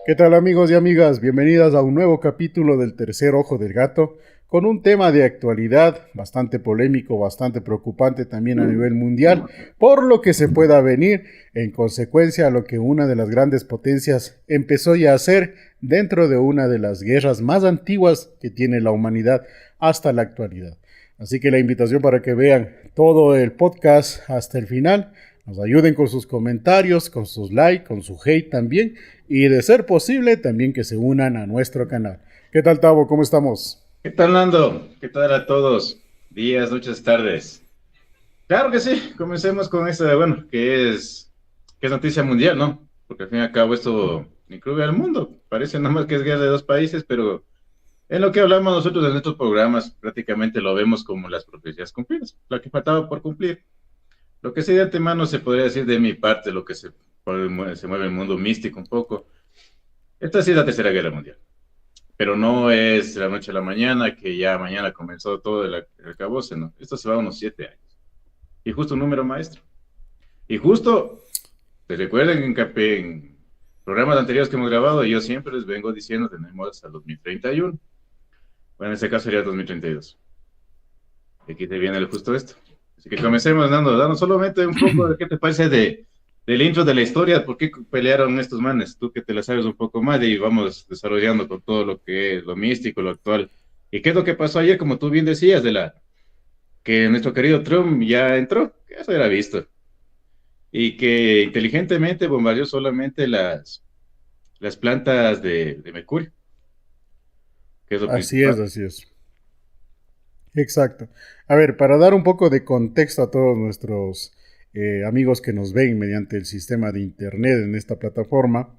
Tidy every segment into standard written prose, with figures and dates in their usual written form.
¿Qué tal amigos y amigas? Bienvenidas a un nuevo capítulo del Tercer Ojo del Gato con un tema de actualidad bastante polémico, bastante preocupante también a nivel mundial, por lo que se pueda venir en consecuencia a lo que una de las grandes potencias empezó ya a hacer dentro de una de las guerras más antiguas que tiene la humanidad hasta la actualidad. Así que la invitación para que vean todo el podcast hasta el final, nos ayuden con sus comentarios, con sus likes, con su hate también y de ser posible también que se unan a nuestro canal. ¿Qué tal, Tavo? ¿Cómo estamos? ¿Qué tal, Nando? ¿Qué tal a todos? Días, noches, tardes. Claro que sí, comencemos con esta, bueno, que es noticia mundial, ¿no? Porque al fin y al cabo esto incluye al mundo. Parece nomás que es guerra de dos países, pero en lo que hablamos nosotros en estos programas prácticamente lo vemos como las profecías cumplidas, lo que faltaba por cumplir. Lo que sí de antemano se podría decir de mi parte, lo que se mueve el mundo místico un poco. Esta sí es la Tercera Guerra Mundial. Pero no es de la noche a la mañana, que ya mañana comenzó todo el acabose, ¿no? Esto se va a unos 7 años. Y justo un número maestro. Y justo, te recuerden en programas anteriores que hemos grabado, yo siempre les vengo diciendo, tenemos hasta el 2031. Bueno, en este caso sería 2032. Y aquí te viene justo esto. Así que comencemos, Nando, danos solamente un poco de qué te parece del intro de la historia, por qué pelearon estos manes, tú que te la sabes un poco más y vamos desarrollando con todo lo que es lo místico, lo actual. ¿Y qué es lo que pasó ayer, como tú bien decías, que nuestro querido Trump ya entró, que eso era visto, y que inteligentemente bombardeó solamente las plantas de mercurio, que es lo Así principal? es, así es. Exacto. A ver, para dar un poco de contexto a todos nuestros amigos que nos ven mediante el sistema de Internet en esta plataforma,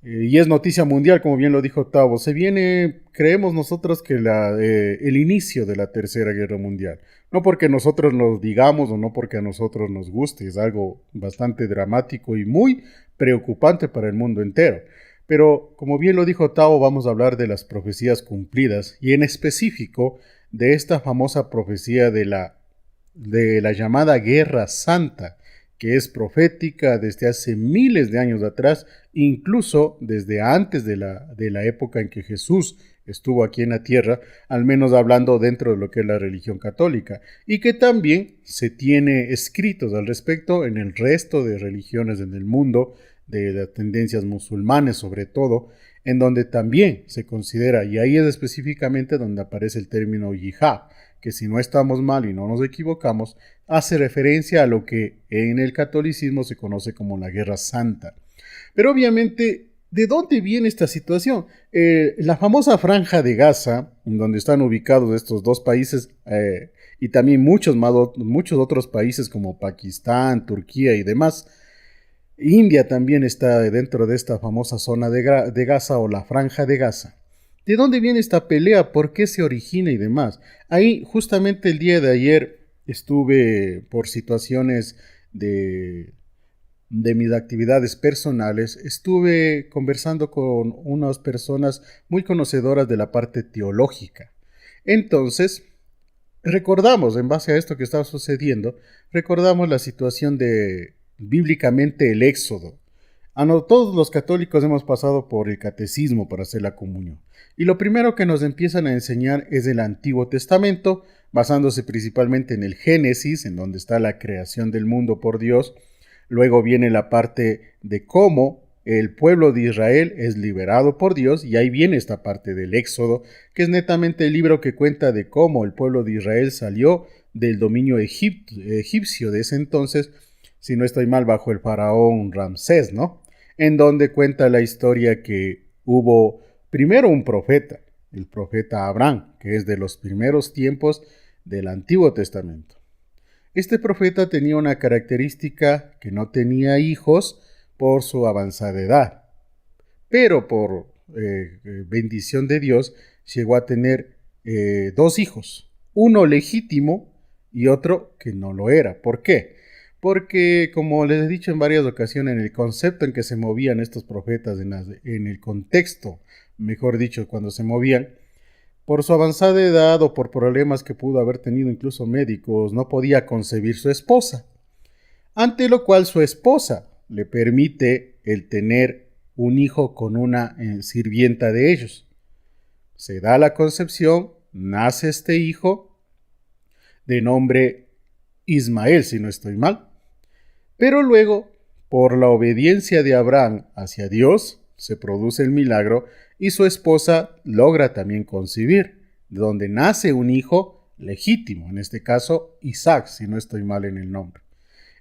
y es noticia mundial, como bien lo dijo Tavo. Se viene, creemos nosotros que el inicio de la Tercera Guerra Mundial. No porque nosotros lo digamos o no porque a nosotros nos guste, es algo bastante dramático y muy preocupante para el mundo entero. Pero como bien lo dijo Tavo, vamos a hablar de las profecías cumplidas y en específico de esta famosa profecía de la llamada Guerra Santa, que es profética desde hace miles de años atrás, incluso desde antes de la época en que Jesús estuvo aquí en la tierra, al menos hablando dentro de lo que es la religión católica, y que también se tiene escritos al respecto en el resto de religiones en el mundo, de las tendencias musulmanes sobre todo, en donde también se considera, y ahí es específicamente donde aparece el término yihad, que si no estamos mal y no nos equivocamos, hace referencia a lo que en el catolicismo se conoce como la Guerra Santa. Pero obviamente, ¿de dónde viene esta situación? La famosa franja de Gaza, en donde están ubicados estos dos países, y también muchos otros países como Pakistán, Turquía y demás, India también está dentro de esta famosa zona de Gaza o la franja de Gaza. ¿De dónde viene esta pelea? ¿Por qué se origina y demás? Ahí justamente el día de ayer estuve por situaciones de, de mis actividades personales, estuve conversando con unas personas muy conocedoras de la parte teológica. Entonces, recordamos, en base a esto que estaba sucediendo, recordamos la situación de bíblicamente el Éxodo. Todos los católicos hemos pasado por el catecismo para hacer la comunión. Y lo primero que nos empiezan a enseñar es el Antiguo Testamento, basándose principalmente en el Génesis, en donde está la creación del mundo por Dios. Luego viene la parte de cómo el pueblo de Israel es liberado por Dios, y ahí viene esta parte del Éxodo, que es netamente el libro que cuenta de cómo el pueblo de Israel salió del dominio egipcio de ese entonces, si no estoy mal, bajo el faraón Ramsés, ¿no? En donde cuenta la historia que hubo primero un profeta, el profeta Abraham, que es de los primeros tiempos del Antiguo Testamento. Este profeta tenía una característica que no tenía hijos por su avanzada edad, pero por bendición de Dios llegó a tener dos hijos, uno legítimo y otro que no lo era. ¿Por qué? Porque, como les he dicho en varias ocasiones, en el concepto en que se movían estos profetas, en el contexto, mejor dicho, cuando se movían, por su avanzada edad o por problemas que pudo haber tenido incluso médicos, no podía concebir su esposa, ante lo cual su esposa le permite el tener un hijo con una sirvienta de ellos. Se da la concepción, nace este hijo de nombre Ismael, si no estoy mal. Pero luego, por la obediencia de Abraham hacia Dios, se produce el milagro y su esposa logra también concebir, donde nace un hijo legítimo, en este caso Isaac, si no estoy mal en el nombre.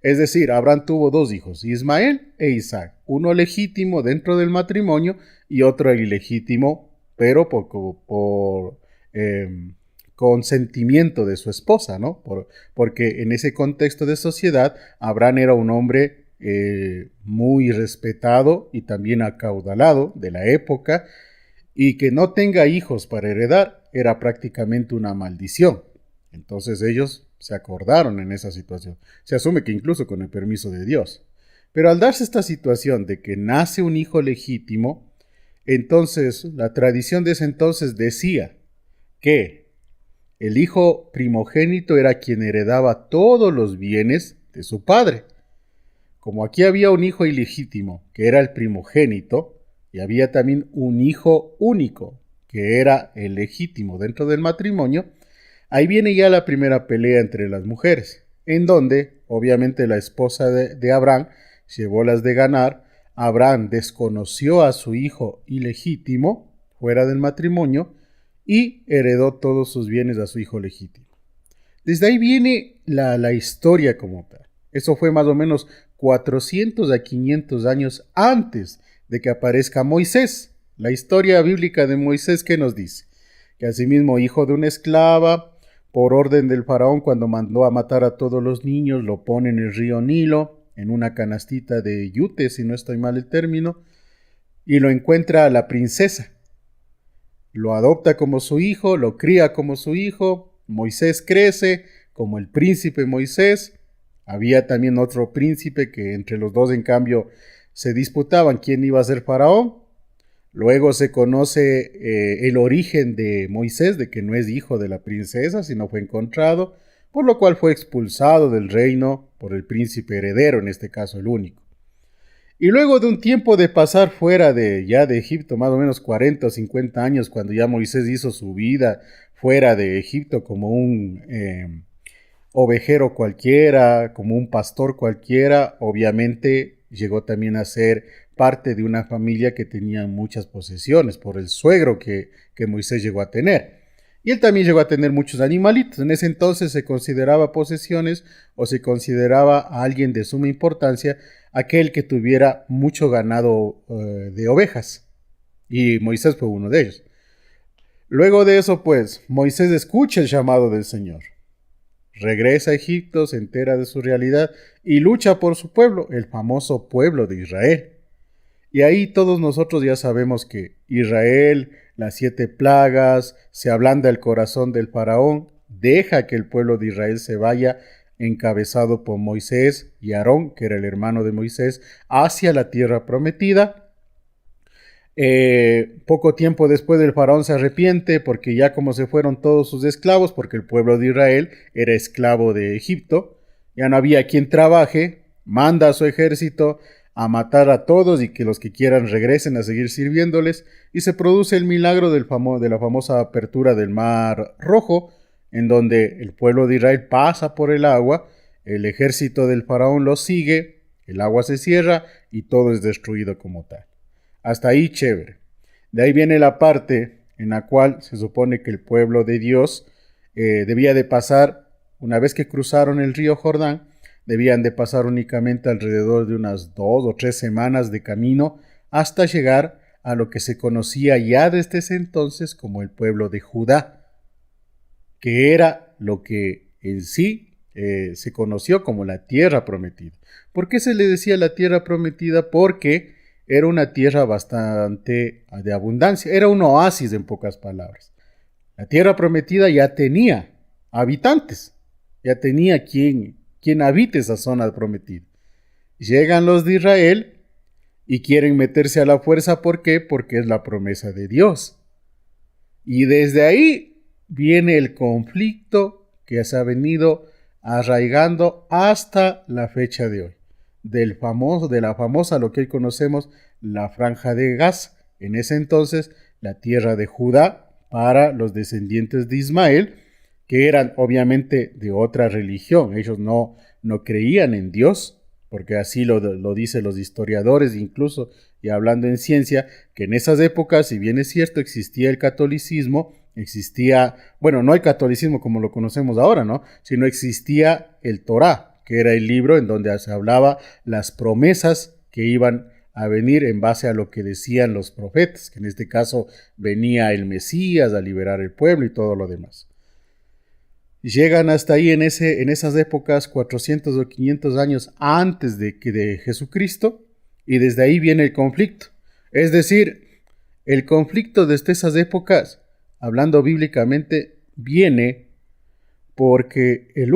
Es decir, Abraham tuvo dos hijos, Ismael e Isaac, uno legítimo dentro del matrimonio y otro ilegítimo, pero por consentimiento de su esposa, ¿no? Porque en ese contexto de sociedad, Abraham era un hombre muy respetado y también acaudalado de la época, y que no tenga hijos para heredar era prácticamente una maldición. Entonces ellos se acordaron en esa situación. Se asume que incluso con el permiso de Dios. Pero al darse esta situación de que nace un hijo legítimo, entonces la tradición de ese entonces decía que el hijo primogénito era quien heredaba todos los bienes de su padre. Como aquí había un hijo ilegítimo, que era el primogénito, y había también un hijo único, que era el legítimo dentro del matrimonio, ahí viene ya la primera pelea entre las mujeres, en donde, obviamente, la esposa de Abraham llevó las de ganar. Abraham desconoció a su hijo ilegítimo, fuera del matrimonio, y heredó todos sus bienes a su hijo legítimo. Desde ahí viene la historia como tal. Eso fue más o menos 400 a 500 años antes de que aparezca Moisés. La historia bíblica de Moisés, ¿qué nos dice? Que asimismo, hijo de una esclava, por orden del faraón, cuando mandó a matar a todos los niños, lo pone en el río Nilo, en una canastita de yute, si no estoy mal el término, y lo encuentra a la princesa. Lo adopta como su hijo, lo cría como su hijo. Moisés crece como el príncipe Moisés. Había también otro príncipe que entre los dos, en cambio, se disputaban quién iba a ser faraón. Luego se conoce el origen de Moisés, de que no es hijo de la princesa, sino fue encontrado, por lo cual fue expulsado del reino por el príncipe heredero, en este caso el único. Y luego de un tiempo de pasar fuera de Egipto, más o menos 40 o 50 años, cuando ya Moisés hizo su vida fuera de Egipto como un ovejero cualquiera, como un pastor cualquiera, obviamente llegó también a ser parte de una familia que tenía muchas posesiones por el suegro que Moisés llegó a tener. Y él también llegó a tener muchos animalitos. En ese entonces se consideraba posesiones o se consideraba a alguien de suma importancia aquel que tuviera mucho ganado de ovejas. Y Moisés fue uno de ellos. Luego de eso, pues, Moisés escucha el llamado del Señor. Regresa a Egipto, se entera de su realidad y lucha por su pueblo, el famoso pueblo de Israel. Y ahí todos nosotros ya sabemos que Israel, las 7 plagas, se ablanda el corazón del faraón, deja que el pueblo de Israel se vaya, encabezado por Moisés y Aarón, que era el hermano de Moisés, hacia la tierra prometida. Poco tiempo después el faraón se arrepiente porque ya como se fueron todos sus esclavos, porque el pueblo de Israel era esclavo de Egipto, ya no había quien trabaje, manda a su ejército a matar a todos y que los que quieran regresen a seguir sirviéndoles, y se produce el milagro de la famosa apertura del Mar Rojo, en donde el pueblo de Israel pasa por el agua, el ejército del faraón lo sigue, el agua se cierra y todo es destruido como tal. Hasta ahí chévere. De ahí viene la parte en la cual se supone que el pueblo de Dios debía de pasar, una vez que cruzaron el río Jordán, debían de pasar únicamente alrededor de unas 2 o 3 semanas de camino hasta llegar a lo que se conocía ya desde ese entonces como el pueblo de Judá, que era lo que en sí se conoció como la tierra prometida. ¿Por qué se le decía la tierra prometida? Porque era una tierra bastante de abundancia, era un oasis en pocas palabras. La tierra prometida ya tenía habitantes, ya tenía quien habite esa zona prometida. Llegan los de Israel y quieren meterse a la fuerza, ¿por qué? Porque es la promesa de Dios. Y desde ahí viene el conflicto que se ha venido arraigando hasta la fecha de hoy. de la famosa, lo que hoy conocemos, la Franja de Gaza. En ese entonces, la tierra de Judá para los descendientes de Ismael, que eran obviamente de otra religión. Ellos no creían en Dios, porque así lo dicen los historiadores, incluso, y hablando en ciencia, que en esas épocas, si bien es cierto, existía el catolicismo, existía, bueno, no el catolicismo como lo conocemos ahora, ¿no? Sino existía el Torá, que era el libro en donde se hablaba las promesas que iban a venir en base a lo que decían los profetas, que en este caso venía el Mesías a liberar el pueblo y todo lo demás. Llegan hasta ahí en esas épocas 400 o 500 años antes de Jesucristo, y desde ahí viene el conflicto. Es decir, el conflicto desde esas épocas, hablando bíblicamente, viene porque el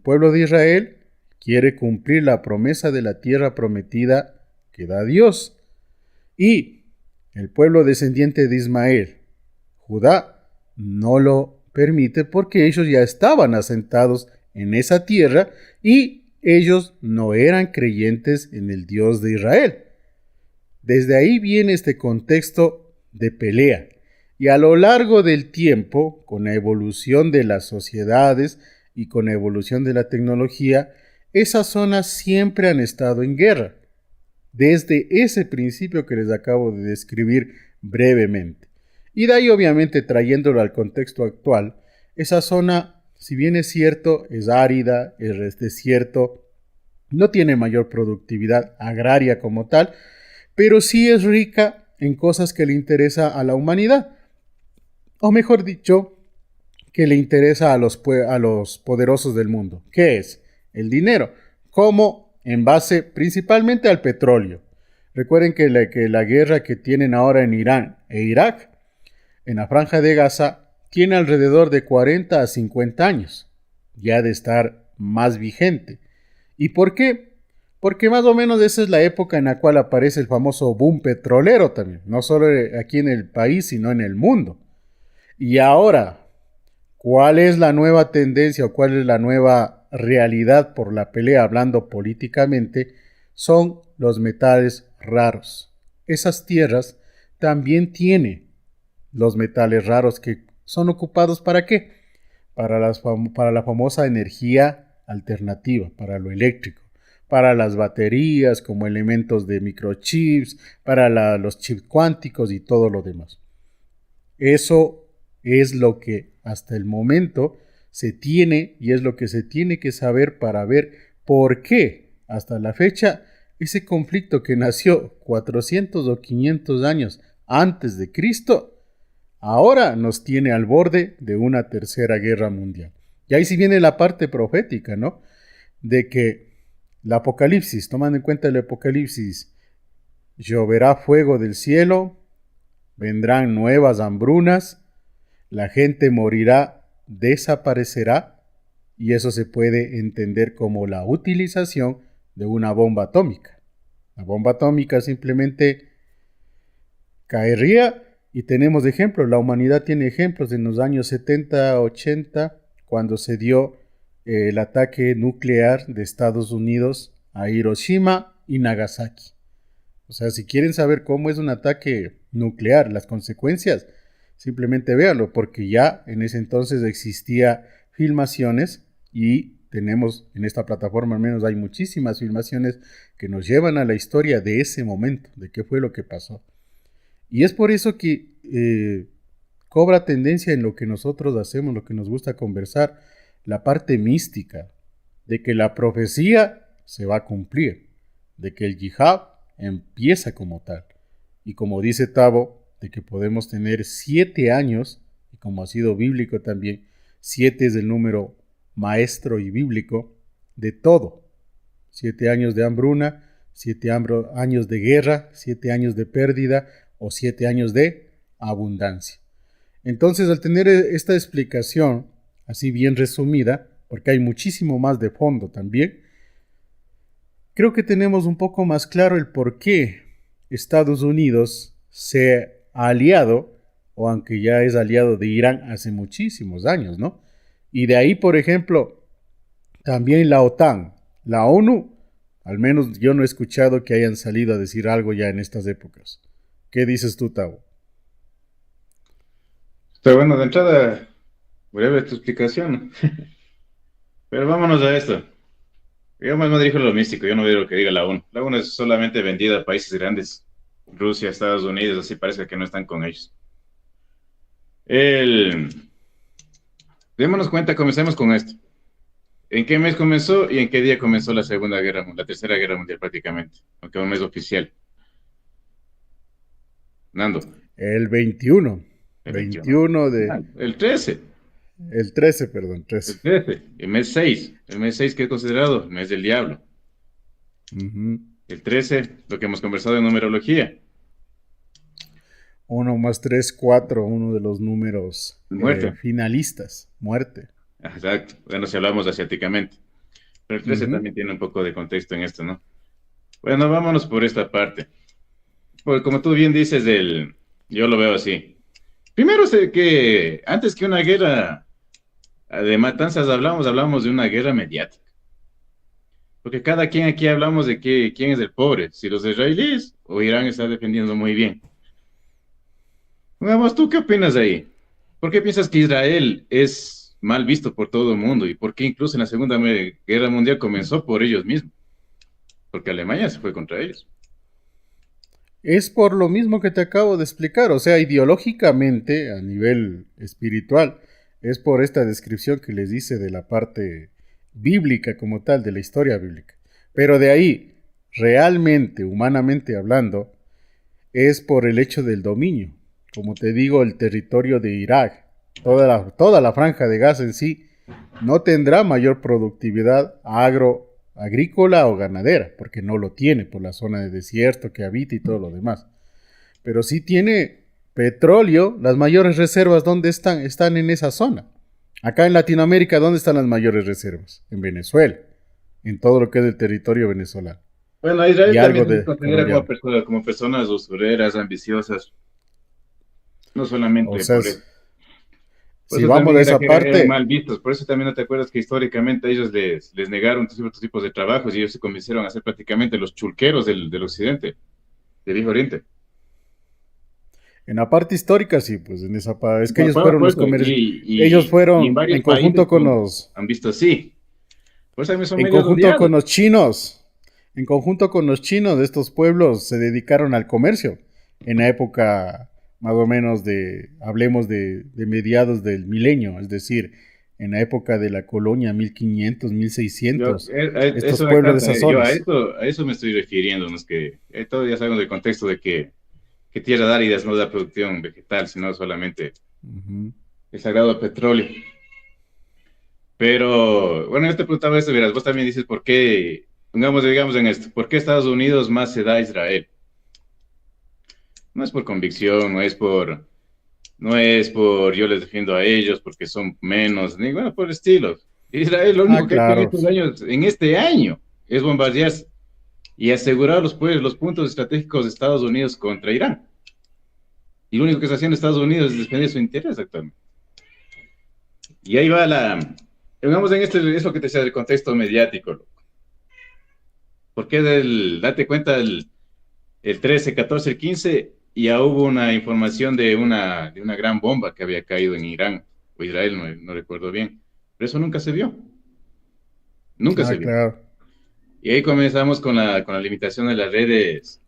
pueblo de Israel, quiere cumplir la promesa de la tierra prometida que da Dios. Y el pueblo descendiente de Ismael, Judá, no lo permite porque ellos ya estaban asentados en esa tierra y ellos no eran creyentes en el Dios de Israel. Desde ahí viene este contexto de pelea. Y a lo largo del tiempo, con la evolución de las sociedades y con la evolución de la tecnología, esas zonas siempre han estado en guerra. Desde ese principio que les acabo de describir brevemente. Y de ahí, obviamente, trayéndolo al contexto actual, esa zona, si bien es cierto, es árida, es desierto, no tiene mayor productividad agraria como tal, pero sí es rica en cosas que le interesa a la humanidad. O mejor dicho, que le interesa a los poderosos del mundo. ¿Qué es? El dinero. ¿Cómo? En base principalmente al petróleo. Recuerden que la guerra que tienen ahora en Irán e Irak, en la Franja de Gaza, tiene alrededor de 40 a 50 años, ya de estar más vigente. ¿Y por qué? Porque más o menos esa es la época en la cual aparece el famoso boom petrolero también, no solo aquí en el país, sino en el mundo. Y ahora, ¿cuál es la nueva tendencia o cuál es la nueva realidad por la pelea, hablando políticamente? Son los metales raros. Esas tierras también tienen los metales raros que son ocupados ¿para qué? Para la famosa energía alternativa, para lo eléctrico, para las baterías como elementos de microchips, para los chips cuánticos y todo lo demás. Eso es lo que hasta el momento se tiene y es lo que se tiene que saber para ver por qué hasta la fecha ese conflicto que nació 400 o 500 años antes de Cristo ahora nos tiene al borde de una tercera guerra mundial. Y ahí sí viene la parte profética, ¿no? De que el Apocalipsis, tomando en cuenta el Apocalipsis, lloverá fuego del cielo, vendrán nuevas hambrunas, la gente morirá, desaparecerá, y eso se puede entender como la utilización de una bomba atómica. La bomba atómica simplemente caería y tenemos ejemplos. La humanidad tiene ejemplos en los años 70, 80, cuando se dio el ataque nuclear de Estados Unidos a Hiroshima y Nagasaki. O sea, si quieren saber cómo es un ataque nuclear, las consecuencias, simplemente véanlo, porque ya en ese entonces existía filmaciones y tenemos en esta plataforma al menos hay muchísimas filmaciones que nos llevan a la historia de ese momento, de qué fue lo que pasó. Y es por eso que cobra tendencia en lo que nosotros hacemos, lo que nos gusta conversar, la parte mística, de que la profecía se va a cumplir, de que el yihad empieza como tal. Y como dice Tavo, de que podemos tener 7 años, y como ha sido bíblico también, 7 es el número maestro y bíblico de todo. 7 años de hambruna, 7 años de guerra, 7 años de pérdida o 7 años de abundancia. Entonces, al tener esta explicación así bien resumida, porque hay muchísimo más de fondo también, creo que tenemos un poco más claro el por qué Estados Unidos se ha aliado, o aunque ya es aliado de Irán hace muchísimos años, ¿no? Y de ahí, por ejemplo, también la OTAN, la ONU, Al menos yo no he escuchado que hayan salido a decir algo ya en estas épocas. ¿Qué dices tú, Tavo? Pero bueno, de entrada, breve tu explicación, ¿no? Pero vámonos a esto. Yo más me dirijo a lo místico, yo no digo lo que diga la ONU. La ONU es solamente vendida a países grandes, Rusia, Estados Unidos, así parece que no están con ellos. El... Démonos cuenta, comencemos con esto. ¿En qué mes comenzó y en qué día comenzó la Segunda Guerra Mundial, la Tercera Guerra Mundial prácticamente? Aunque un mes oficial. Nando, El 21. el 21. 21 de... El 13. El 13, perdón, 13. El 13. El mes 6. El mes 6 que es considerado el mes del diablo. Ujú. El 13, lo que hemos conversado en numerología. 1 más 3, 4, uno de los números Muerte. finalistas, muerte. Exacto. Bueno, si hablamos asiáticamente. Pero el 13 Ujú. también tiene un poco de contexto en esto, ¿no? Bueno, vámonos por esta parte. Pues como tú bien dices, yo lo veo así. Primero sé que antes que una guerra de matanzas hablamos de una guerra mediática. Porque cada quien aquí hablamos de quién es el pobre, si los israelíes o Irán está defendiendo muy bien. Vamos, ¿tú qué opinas de ahí? ¿Por qué piensas que Israel es mal visto por todo el mundo? ¿Y por qué incluso en la Guerra Mundial comenzó por ellos mismos? Porque Alemania se fue contra ellos. Es por lo mismo que te acabo de explicar, o sea, ideológicamente, a nivel espiritual, es por esta descripción que les hice de la parte bíblica como tal, de la historia bíblica. Pero de ahí, realmente, humanamente hablando, es por el hecho del dominio. Como te digo, el territorio de Irak, toda la franja de Gaza en sí, no tendrá mayor productividad agrícola o ganadera, porque no lo tiene por la zona de desierto que habita y todo lo demás. Pero sí tiene petróleo, las mayores reservas, ¿dónde están? Están en esa zona. Acá en Latinoamérica, ¿dónde están las mayores reservas? En Venezuela, en todo lo que es el territorio venezolano. Bueno, a Y Israel algo también se de considera colombiano. como personas usureras, ambiciosas, no O solamente sea, por eso. Por si eso vamos también de era esa que eran mal parte, vistos. Por eso también no te acuerdas que históricamente a ellos les negaron ciertos tipos de trabajos y ellos se convencieron a ser prácticamente los chulqueros del occidente, del Viejo Oriente. en la parte histórica sí, pues en esa parte, es que ellos Por fueron los eso, comercios, ellos y en fueron varios países han visto así. Por eso también son en medios conjunto con odiados. los chinos, en conjunto con los chinos de estos pueblos se dedicaron al comercio en la época más o menos hablemos de mediados del milenio, es decir, en la época de la colonia 1500, Yo, 1600, estos eso me pueblos de encanta. esas Yo zonas. a eso me estoy refiriendo. No es que todos ya sabemos del contexto de que tierra árida no da producción vegetal, sino solamente Ujú. el sagrado petróleo. Pero, bueno, yo te preguntaba esto, verás, vos también dices por qué, digamos en esto, ¿por qué Estados Unidos más se da a Israel? No es por convicción, no es por yo les defiendo a ellos porque son menos, ni bueno, por estilo. Israel lo Ah, único que ha hecho claro. en este año, es bombardear y asegurar los puntos estratégicos de Estados Unidos contra Irán. Y lo único que está haciendo Estados Unidos es defender su interés actualmente. Y ahí va digamos en este, es lo que te decía del contexto mediático, loco. Porque date cuenta, el 13, 14, el 15, ya hubo una información de una gran bomba que había caído en Irán o Israel, no recuerdo bien. Pero eso nunca se vio, nunca Ah, se vio. claro. Y ahí comenzamos con la limitación de las redes.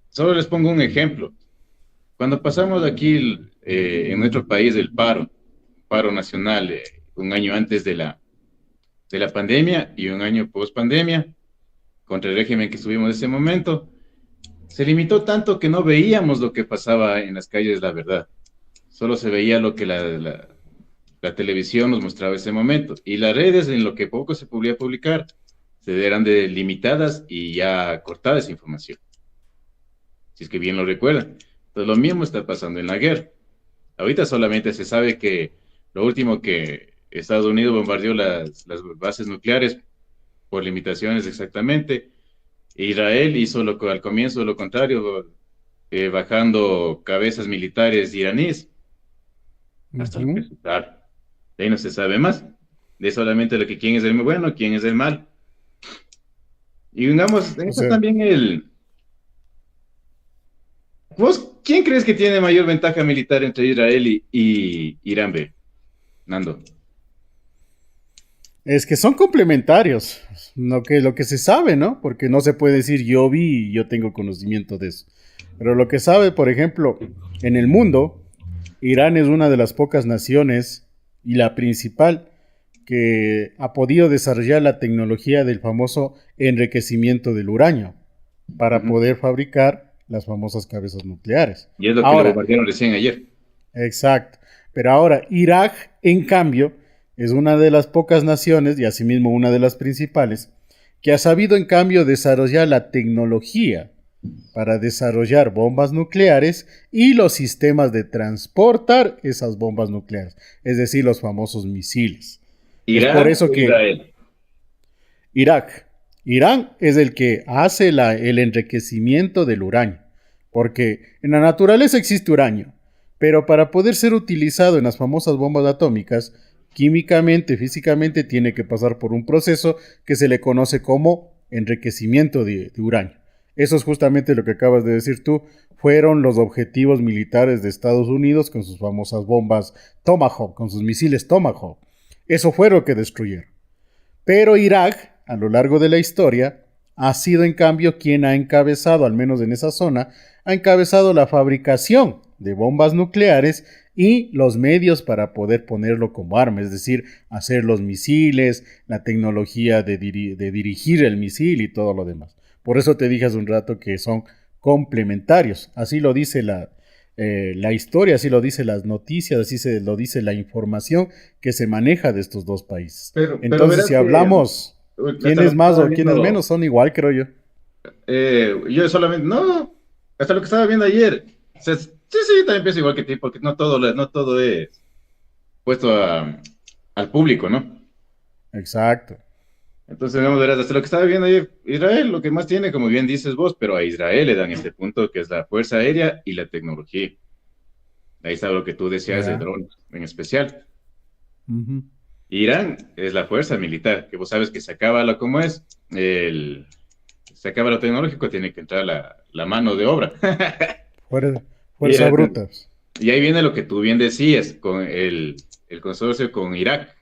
Solo les pongo un ejemplo. Cuando pasamos aquí en nuestro país el paro nacional, un año antes de la pandemia y un año post pandemia, contra el régimen que estuvimos en ese momento, se limitó tanto que no veíamos lo que pasaba en las calles, la verdad. Solo se veía lo que la televisión nos mostraba en ese momento. Y las redes, en lo que poco se podía publicar, se eran limitadas y ya cortada esa información. Si es que bien lo recuerdan. Entonces lo mismo está pasando en la guerra. Ahorita solamente se sabe que lo último que Estados Unidos bombardeó las bases nucleares por limitaciones exactamente. Israel hizo al comienzo lo contrario, bajando cabezas militares iraníes, hasta lo que Ujú. se sabe. De ahí no se sabe más. De solamente lo que quién es el bueno, quién es el mal. Y digamos, O está sea, también el... ¿Vos quién crees que tiene mayor ventaja militar entre Israel y Irán, B, Nando? es que son complementarios, lo que se sabe, ¿no? Porque no se puede decir yo vi y yo tengo conocimiento de eso. Pero lo que sabe, por ejemplo, en el mundo, Irán es una de las pocas naciones y la principal que ha podido desarrollar la tecnología del famoso enriquecimiento del uranio para Ujú. poder fabricar las famosas cabezas nucleares. Y es lo que le Ahora, bombardearon recién ayer. exacto. Pero ahora, Irak, en cambio, es una de las pocas naciones, y asimismo una de las principales, que ha sabido, en cambio, desarrollar la tecnología para desarrollar bombas nucleares y los sistemas de transportar esas bombas nucleares, es decir, los famosos misiles. Es por ¿Irán eso o que Israel? Irak, Irán es el que hace el enriquecimiento del uranio, porque en la naturaleza existe uranio, pero para poder ser utilizado en las famosas bombas atómicas, químicamente, físicamente, tiene que pasar por un proceso que se le conoce como enriquecimiento de uranio. Eso es justamente lo que acabas de decir tú, fueron los objetivos militares de Estados Unidos con sus famosas bombas Tomahawk, con sus misiles Tomahawk. Eso fue lo que destruyeron. Pero Irak, a lo largo de la historia, ha sido en cambio quien ha encabezado, al menos en esa zona, ha encabezado la fabricación de bombas nucleares y los medios para poder ponerlo como arma, es decir, hacer los misiles, la tecnología de dirigir el misil y todo lo demás. Por eso te dije hace un rato que son complementarios. Así lo dice la historia, así lo dice las noticias, así se lo dice la información que se maneja de estos dos países. Pero Entonces, verás si que hablamos quién hasta lo es que más estaba o quién es viendo, menos, son igual, creo yo. yo solamente, no, hasta lo que estaba viendo ayer, o sea, sí, sí, también pienso igual que ti, porque no todo, no todo es puesto al público, ¿no? Exacto. Entonces, vamos a ver, hasta lo que estaba viendo ayer, Israel lo que más tiene, como bien dices vos, pero a Israel le dan este punto que es la fuerza aérea y la tecnología. Ahí está lo que tú decías de Ya. drones en especial. Ujú. Irán es la fuerza militar, que vos sabes que se acaba lo como es, el, se acaba lo tecnológico, tiene que entrar la mano de obra. Fuerza, Y, fuerza bruta. y ahí viene lo que tú bien decías, con el consorcio con Irak.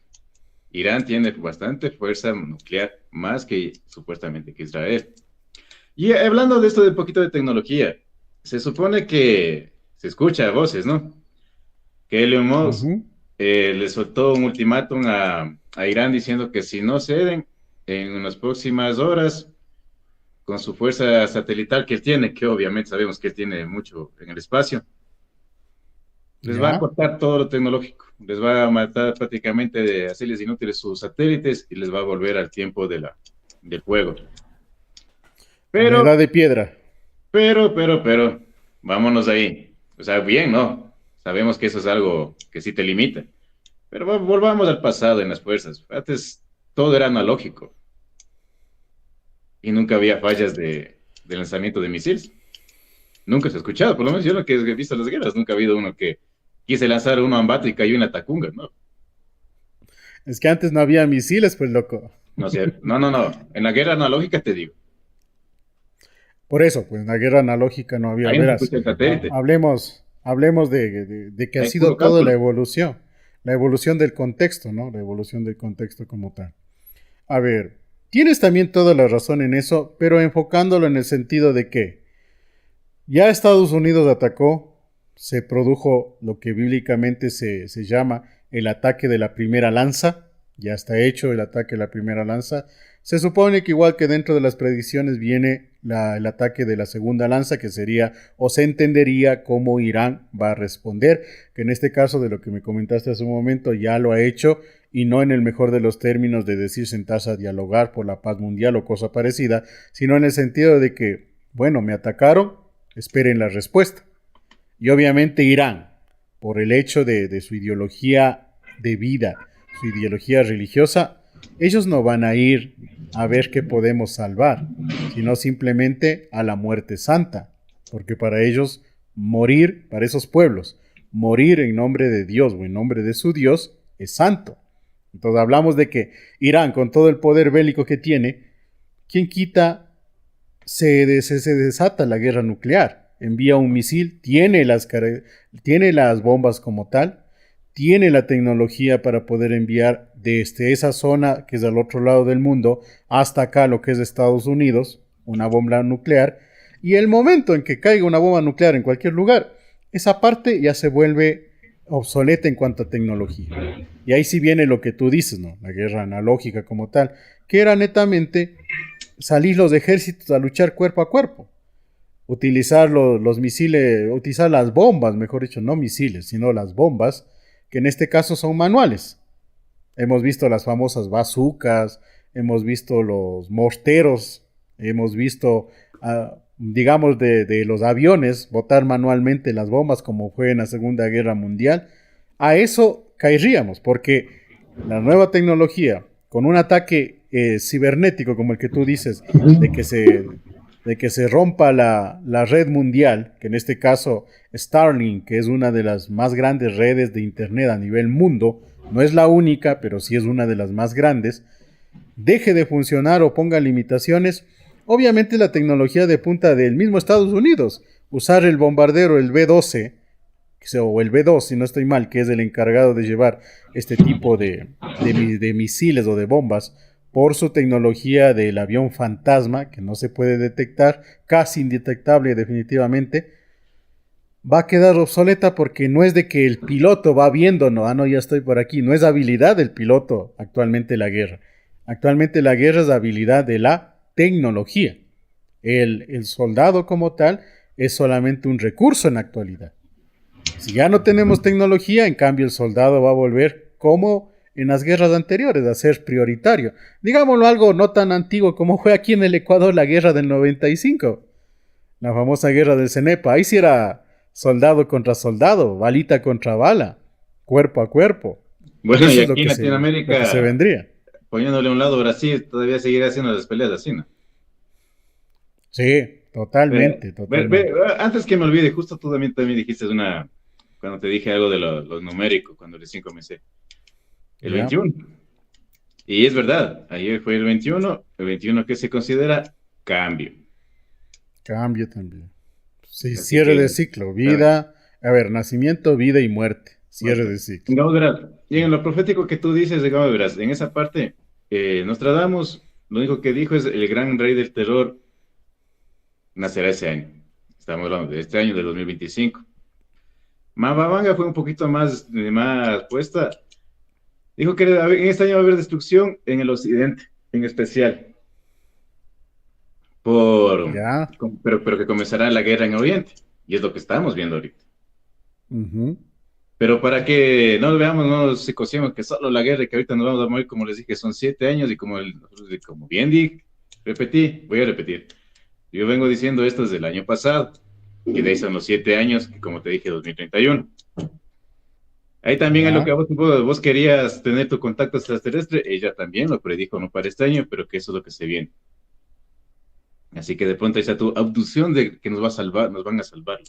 Irán tiene bastante fuerza nuclear, más que supuestamente que Israel. Y hablando de esto de un poquito de tecnología, se supone que se escucha voces, ¿no? Que Elon Musk Ujú. le soltó un ultimátum a Irán diciendo que si no ceden en las próximas horas, con su fuerza satelital que él tiene, que obviamente sabemos que él tiene mucho en el espacio, les va a Ya. cortar todo lo tecnológico, les va a matar prácticamente de hacerles inútiles sus satélites y les va a volver al tiempo del juego. A la Pero, edad de piedra. pero, vámonos ahí. O sea, bien, ¿no? Sabemos que eso es algo que sí te limita. Pero volvamos al pasado en las fuerzas. Antes todo era analógico y nunca había fallas de lanzamiento de misiles. Nunca se ha escuchado, por lo menos yo lo que he visto en las guerras, nunca ha habido uno que quise lanzar uno a Ambato y cayó en la Tacunga, ¿no? Es que antes no había misiles, pues loco. No sé, no, no, no. En la guerra analógica te digo, Por eso, pues en la guerra analógica no había. ahí no se Verás, escucha el satélite, hablemos de que ha hay puro sido toda cálculo. la evolución del contexto, ¿no? La evolución del contexto como tal. A ver, tienes también toda la razón en eso, pero enfocándolo en el sentido de que ya Estados Unidos atacó, se produjo lo que bíblicamente se llama el ataque de la primera lanza, ya está hecho el ataque de la primera lanza. Se supone que igual que dentro de las predicciones viene el ataque de la segunda lanza, que sería o se entendería cómo Irán va a responder, que en este caso de lo que me comentaste hace un momento ya lo ha hecho y no en el mejor de los términos de decir sentarse a dialogar por la paz mundial o cosa parecida, sino en el sentido de que, bueno, me atacaron, esperen la respuesta. Y obviamente Irán, por el hecho de su ideología de vida, su ideología religiosa, ellos no van a ir a ver qué podemos salvar, sino simplemente a la muerte santa, porque para ellos morir, para esos pueblos, morir en nombre de Dios o en nombre de su Dios es santo. Entonces hablamos de que Irán, con todo el poder bélico que tiene, ¿quién quita se desata la guerra nuclear. Envía un misil, tiene las bombas como tal, tiene la tecnología para poder enviar desde esa zona que es al otro lado del mundo hasta acá, lo que es Estados Unidos, una bomba nuclear. Y el momento en que caiga una bomba nuclear en cualquier lugar, esa parte ya se vuelve obsoleta en cuanto a tecnología. Y ahí sí viene lo que tú dices, ¿no? La guerra analógica como tal, que era netamente salir los ejércitos a luchar cuerpo a cuerpo, utilizar los misiles, utilizar las bombas, mejor dicho, no misiles, sino las bombas, que en este caso son manuales. Hemos visto las famosas bazucas, hemos visto los morteros, hemos visto, digamos, de los aviones botar manualmente las bombas como fue en la Segunda Guerra Mundial. A eso caeríamos, porque la nueva tecnología, con un ataque cibernético como el que tú dices, de que se rompa la red mundial, que en este caso Starlink, que es una de las más grandes redes de Internet a nivel mundo, no es la única, pero sí es una de las más grandes, deje de funcionar o ponga limitaciones, obviamente la tecnología de punta del mismo Estados Unidos, usar el bombardero, el B-12, o el B-2, si no estoy mal, que es el encargado de llevar este tipo de misiles o de bombas, por su tecnología del avión fantasma, que no se puede detectar, casi indetectable definitivamente, va a quedar obsoleta porque no es de que el piloto va viendo, no, no, ya estoy por aquí, no es habilidad del piloto actualmente la guerra. Actualmente la guerra es habilidad de la tecnología. El soldado como tal es solamente un recurso en la actualidad. Si ya no tenemos tecnología, en cambio el soldado va a volver como en las guerras anteriores a ser prioritario. Digámoslo algo no tan antiguo como fue aquí en el Ecuador la guerra del 95, la famosa guerra del Cenepa. Ahí sí era soldado contra soldado, balita contra bala, cuerpo a cuerpo. Y Bueno, y eso es aquí en lo que se Latinoamérica, vendría. poniéndole a un lado Brasil, todavía seguirá haciendo las peleas así, ¿no? Sí, Pero, totalmente, totalmente. antes que me olvide, justo tú también dijiste cuando te dije algo de lo numérico, cuando recién comencé, el Ya, 21. Y es verdad, ayer fue el 21 que se considera cambio. cambio también. Sí, Así cierre de que, ciclo, claro, vida, a ver, nacimiento, vida y muerte, cierre muerte. de ciclo. Digamos, verás, y en lo profético que tú dices, digamos, verás, en esa parte, Nostradamus, lo único que dijo es el gran rey del terror nacerá ese año. Estamos hablando de este año, de 2025. Mababanga fue un poquito más puesta. Dijo que en este año va a haber destrucción en el occidente, en especial, por, Ya, pero que comenzará la guerra en Oriente. Y es lo que estamos viendo ahorita. ujú, Pero para que no veamos, no nos psicosemos que solo la guerra, que ahorita nos vamos a morir, como les dije, son 7 años y como bien voy a repetir. Yo vengo diciendo esto desde el año pasado, que de ahí son los 7 años, que como te dije, 2031. Ahí también es lo que ya. vos querías tener tu contacto extraterrestre, ella también lo predijo, no para este año, pero que eso es lo que se viene. Así que de pronto ahí está tu abducción de que nos va a salvar, nos van a salvar.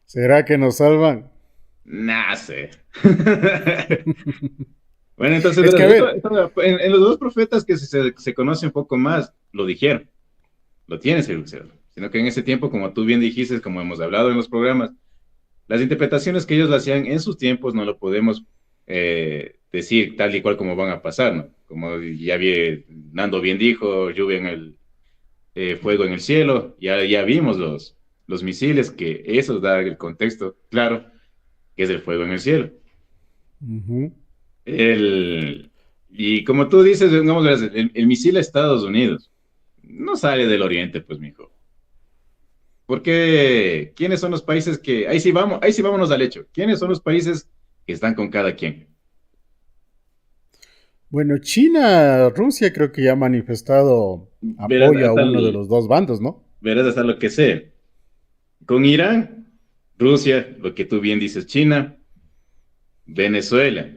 ¿Será que nos salvan? Nace. Bueno, entonces, Es que, verás, a ver, en los dos profetas que se conoce un poco más, lo dijeron, lo tienen seguro, sino que en ese tiempo, como tú bien dijiste, como hemos hablado en los programas, las interpretaciones que ellos hacían en sus tiempos no lo podemos decir tal y cual como van a pasar, ¿no? Como Nando bien dijo, lluvia en fuego en el cielo, ya vimos los misiles, que eso da el contexto claro, que es el fuego en el cielo. ujú, El, y como tú dices, vamos a ver, el misil a Estados Unidos no sale del Oriente, pues, mijo. Porque, ¿quiénes son los países que, ahí sí vámonos al hecho, ¿quiénes son los países que están con cada quien? bueno, China, Rusia creo que ya ha manifestado Verás apoyo a hasta, uno de los dos bandos, ¿no? verás hasta lo que sé. Con Irán, Rusia, lo que tú bien dices, China, Venezuela.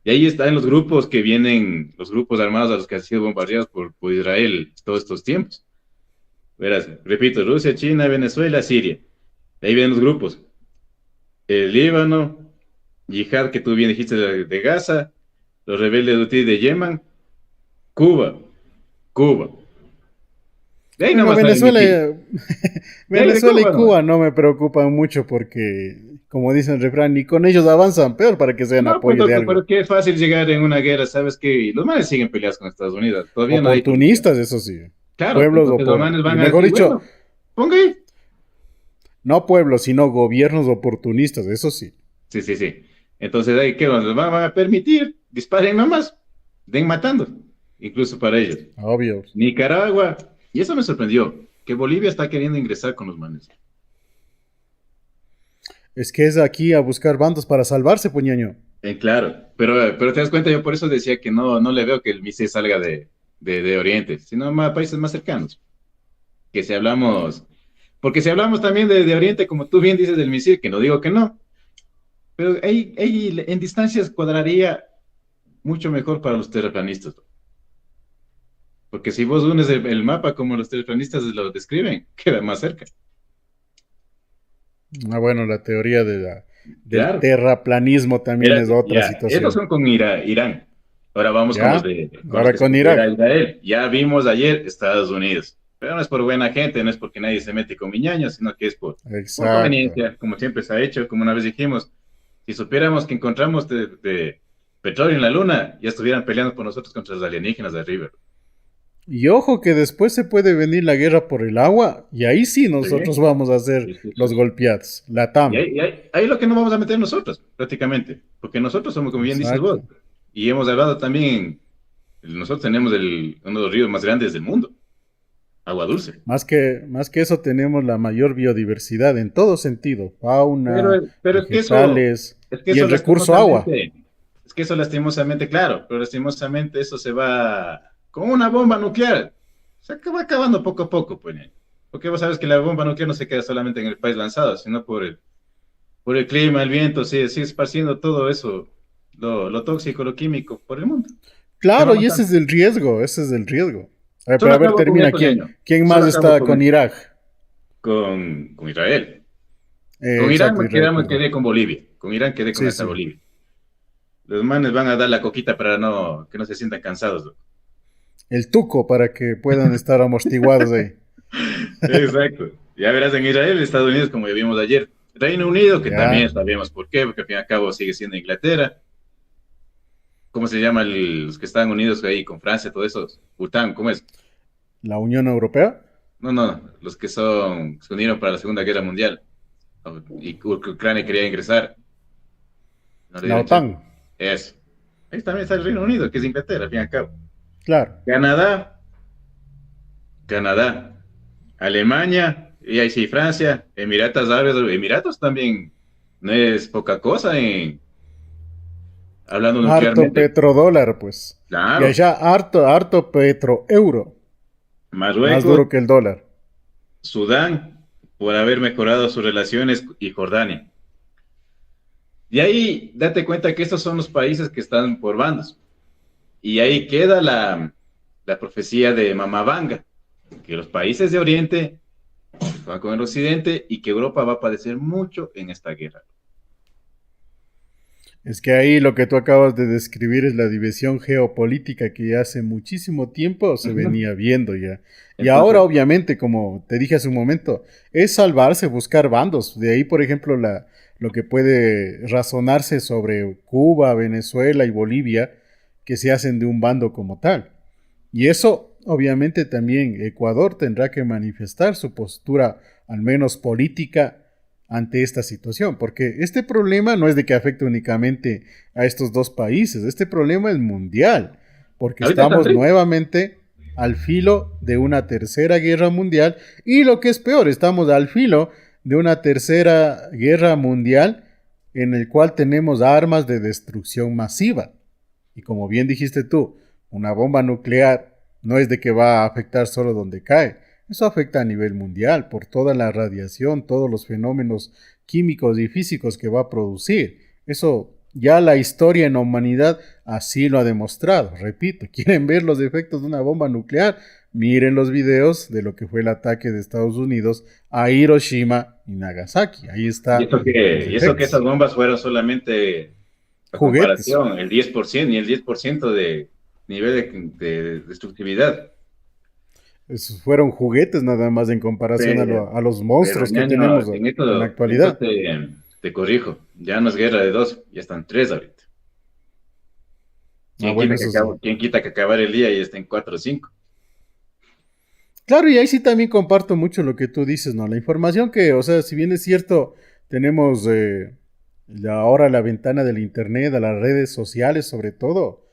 Y ahí están los grupos que vienen, los grupos armados a los que han sido bombardeados por Israel todos estos tiempos. Verás, repito, Rusia, China, Venezuela, Siria. De ahí vienen los grupos. El Líbano, Yihad, que tú bien dijiste de Gaza, los rebeldes Houthi de Yemen, Cuba, Cuba. De ahí no Bueno, va a salir misil. Venezuela, De ahí de Venezuela y Cuba, no. Cuba no me preocupan mucho porque, como dice el refrán, ni con ellos avanzan, peor para que sean No, pues apoyo de loco, algo. pero qué fácil llegar en una guerra, ¿sabes qué? Los manes siguen peleados con Estados Unidos. Todavía no ha dicho lo que. Oportunistas, eso sí. Claro, Pueblos, entonces los manes y van a mejor decir, dicho, bueno, ponga ahí. no pueblos, sino gobiernos oportunistas, eso sí. Sí, sí, sí. Entonces, ahí, ¿qué? ¿Nos van a permitir? Disparen nomás. Den matando. Incluso para ellos. Obvio. Nicaragua. Y eso me sorprendió. Que Bolivia está queriendo ingresar con los manes. Es que es aquí a buscar bandos para salvarse, puñaño. Claro. Pero te das cuenta, yo por eso decía que no le veo que el misil salga de Oriente, sino más países más cercanos. Que si hablamos. Porque si hablamos también de Oriente, como tú bien dices del misil, que no digo que no. Pero ahí en distancias cuadraría mucho mejor para los terraplanistas. Porque si vos unes el mapa como los terraplanistas lo describen, queda más cerca. Ah, bueno, la teoría del Claro. terraplanismo también es Espérate, otra ya, esos situación. son con Irán. Ahora vamos con ¿Ya? con los Ahora que se con considera Irak. Israel. Ya vimos ayer Estados Unidos. Pero no es por buena gente, no es porque nadie se mete con miñaños, sino que es por Exacto. conveniencia, como siempre se ha hecho, como una vez dijimos, si supiéramos que encontramos de petróleo en la luna, ya estuvieran peleando por nosotros contra los alienígenas de arriba. Y ojo que después se puede venir la guerra por el agua y ahí sí nosotros Sí, vamos a ser sí, sí, sí, los sí. golpeados. La Y TAM. ahí lo que nos vamos a meter nosotros, prácticamente, porque nosotros somos, como bien dices vos, Exacto. y hemos hablado también, nosotros tenemos uno de los ríos más grandes del mundo, agua dulce. Más que eso tenemos la mayor biodiversidad en todo sentido. Fauna, Pero vegetales es que y eso el recurso agua. lastimosamente, es que eso lastimosamente, claro, pero lastimosamente eso se va con una bomba nuclear, se acaba acabando poco a poco, pues, porque vos sabes que la bomba nuclear no se queda solamente en el país lanzado, sino por el clima, el viento, sigue esparciendo todo eso, lo tóxico, lo químico, por el mundo. Se va Claro, y ese matando. es el riesgo, ese es el riesgo. A ver, pero Solo a ver, acabo con termina. esto, ñaño. ¿Quién Solo más acabo está con con esto. Irak? Con Israel. Con Irán Exacto, me Israel, quedamos, perdón. quedé con Bolivia. Con Irán quedé con Sí, hasta sí. Bolivia. Los manes van a dar la coquita para que no se sientan cansados, loco. El tuco para que puedan estar amortiguados ahí. Exacto. Ya verás en Israel, Estados Unidos, como ya vimos ayer. Reino Unido, que también Ya, sabemos por qué, porque al fin y al cabo sigue siendo Inglaterra. ¿Cómo se llama los que están unidos ahí con Francia, todo eso? Bután, ¿cómo es? la Unión Europea, No, los que se unieron para la Segunda Guerra Mundial. Y Ucrania quería ingresar, no le la dieron chance. OTAN, Eso. Ahí también está el Reino Unido, que es Inglaterra, al fin y al cabo. claro. Canadá, Canadá, Alemania, y ahí sí, Francia, Emiratos Árabes, Emiratos también no es poca cosa hablando Harto nuclearmente. petrodólar, pues. Y Claro, allá harto petroeuro. Más Marruecos, duro que el dólar. Sudán, por haber mejorado sus relaciones, y Jordania. Y ahí date cuenta que estos son los países que están por bandos. Y ahí queda la profecía de Mamabanga, que los países de Oriente van con el Occidente y que Europa va a padecer mucho en esta guerra. Es que ahí lo que tú acabas de describir es la división geopolítica que hace muchísimo tiempo se Ujú. venía viendo ya. Y ahora, Entonces, obviamente, como te dije hace un momento, es salvarse, buscar bandos. De ahí, por ejemplo, lo que puede razonarse sobre Cuba, Venezuela y Bolivia, que se hacen de un bando como tal. Y eso, obviamente, también Ecuador tendrá que manifestar su postura, al menos política, ante esta situación, porque este problema no es de que afecte únicamente a estos dos países, este problema es mundial, porque ahorita están estamos tristes. nuevamente al filo de una tercera guerra mundial y lo que es peor, estamos al filo de una tercera guerra mundial en el cual tenemos armas de destrucción masiva. Y como bien dijiste tú, una bomba nuclear no es de que va a afectar solo donde cae, eso afecta a nivel mundial por toda la radiación, todos los fenómenos químicos y físicos que va a producir. Eso ya la historia en la humanidad así lo ha demostrado. Repito, ¿quieren ver los efectos de una bomba nuclear? Miren los videos de lo que fue el ataque de Estados Unidos a Hiroshima y Nagasaki. Ahí Y están los y eso que esas efectos. bombas fueron solamente, a Juguetes. comparación, el 10% y el 10% de nivel de destructividad. fueron juguetes nada más en comparación Pero, a los pero monstruos que ñaño, tenemos en la en esto actualidad. te corrijo. Ya no es guerra de dos, ya están tres ahorita. Ah, bueno, eso sí. ¿Quién quita que acabar el día y estén cuatro o cinco? Claro, y ahí sí también comparto mucho lo que tú dices, ¿no? La información que, o sea, si bien es cierto, tenemos ahora la ventana del Internet, a las redes sociales sobre todo,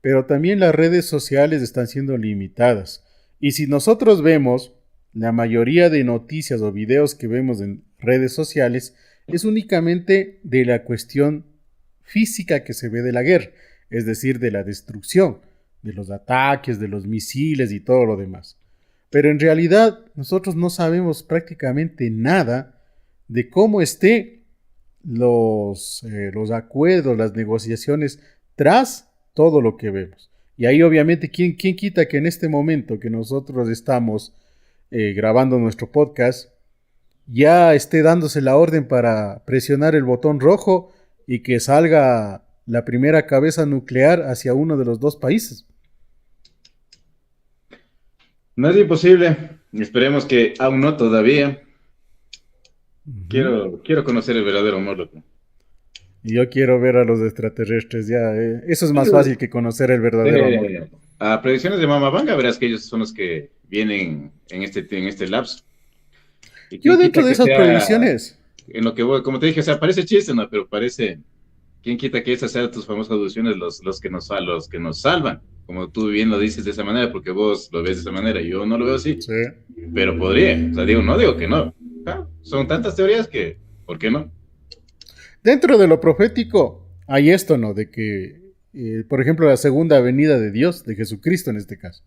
pero también las redes sociales están siendo limitadas. Y si nosotros vemos la mayoría de noticias o videos que vemos en redes sociales, es únicamente de la cuestión física que se ve de la guerra, es decir, de la destrucción, de los ataques, de los misiles y todo lo demás. Pero en realidad nosotros no sabemos prácticamente nada de cómo esté los acuerdos, las negociaciones tras todo lo que vemos. Y ahí obviamente, ¿quién quita que en este momento que nosotros estamos grabando nuestro podcast, ya esté dándose la orden para presionar el botón rojo y que salga la primera cabeza nuclear hacia uno de los dos países? No es imposible. Esperemos que aún no todavía. Ujú. Quiero conocer el verdadero amor, loco. Y yo quiero ver a los extraterrestres ya. Eso es más fácil Eh, que conocer el verdadero amor. a predicciones de Mama Vanga, verás que ellos son los que vienen en este lapso. Y Yo quién dentro quita de que esas sea predicciones, en lo que voy, como te dije, o sea, parece chiste, ¿no? Pero parece, quién quita que esas sean tus famosas alusiones los que nos salvan. Como tú bien lo dices de esa manera, porque vos lo ves de esa manera, yo no lo veo así, sí. pero podría. O sea, digo, no digo que no. Ah, son tantas teorías que, ¿por qué no? Dentro de lo profético hay esto, ¿no? De que, por ejemplo, la segunda venida de Dios, de Jesucristo en este caso.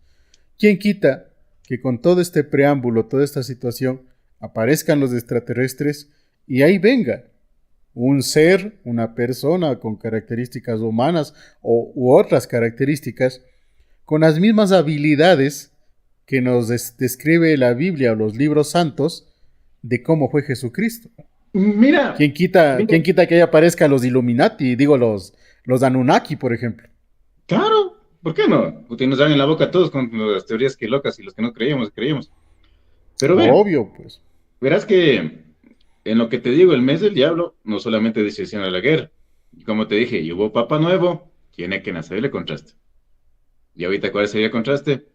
¿Quién quita que con todo este preámbulo, toda esta situación, aparezcan los extraterrestres y ahí venga un ser, una persona con características humanas u otras características, con las mismas habilidades que nos describe la Biblia o los libros santos de cómo fue Jesucristo? Mira, ¿Quién mira, quita que ahí aparezcan los Illuminati? Digo, los Anunnaki, por ejemplo. claro, ¿por qué no? Porque nos dan en la boca a todos con las teorías que locas y los que no creíamos, creíamos. Pero ve, Obvio, pues. verás que en lo que te digo, el mes del diablo no solamente dice a la guerra. Y como te dije, y hubo papa nuevo, tiene que nacer el contraste. ¿Y ahorita cuál sería el contraste?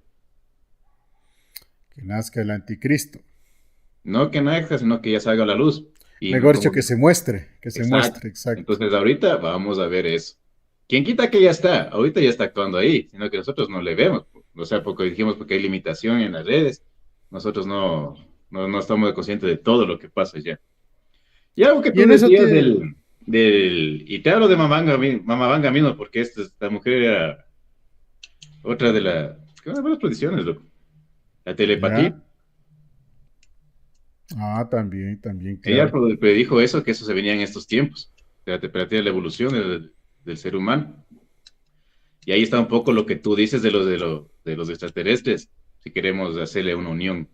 Que nazca el anticristo. No que nazca, sino que ya salga a la luz. Y no Mejor dicho, como... que se Exacto. muestre, exacto. Entonces ahorita vamos a ver eso. ¿Quién quita que ya está? Ahorita ya está actuando ahí, sino que nosotros no le vemos. O sea, porque dijimos porque hay limitación en las redes, nosotros no estamos conscientes de todo lo que pasa ya. Y algo que Y tú en eso decías tiene... y te hablo de Mamabanga mismo, porque esta mujer era otra de ¿qué las predicciones, loco? La telepatía. ¿Ya? Ah, también, también, Ella claro. predijo eso, que eso se venía en estos tiempos. La telepatía de la evolución del ser humano. Y ahí está un poco lo que tú dices de los extraterrestres, si queremos hacerle una unión,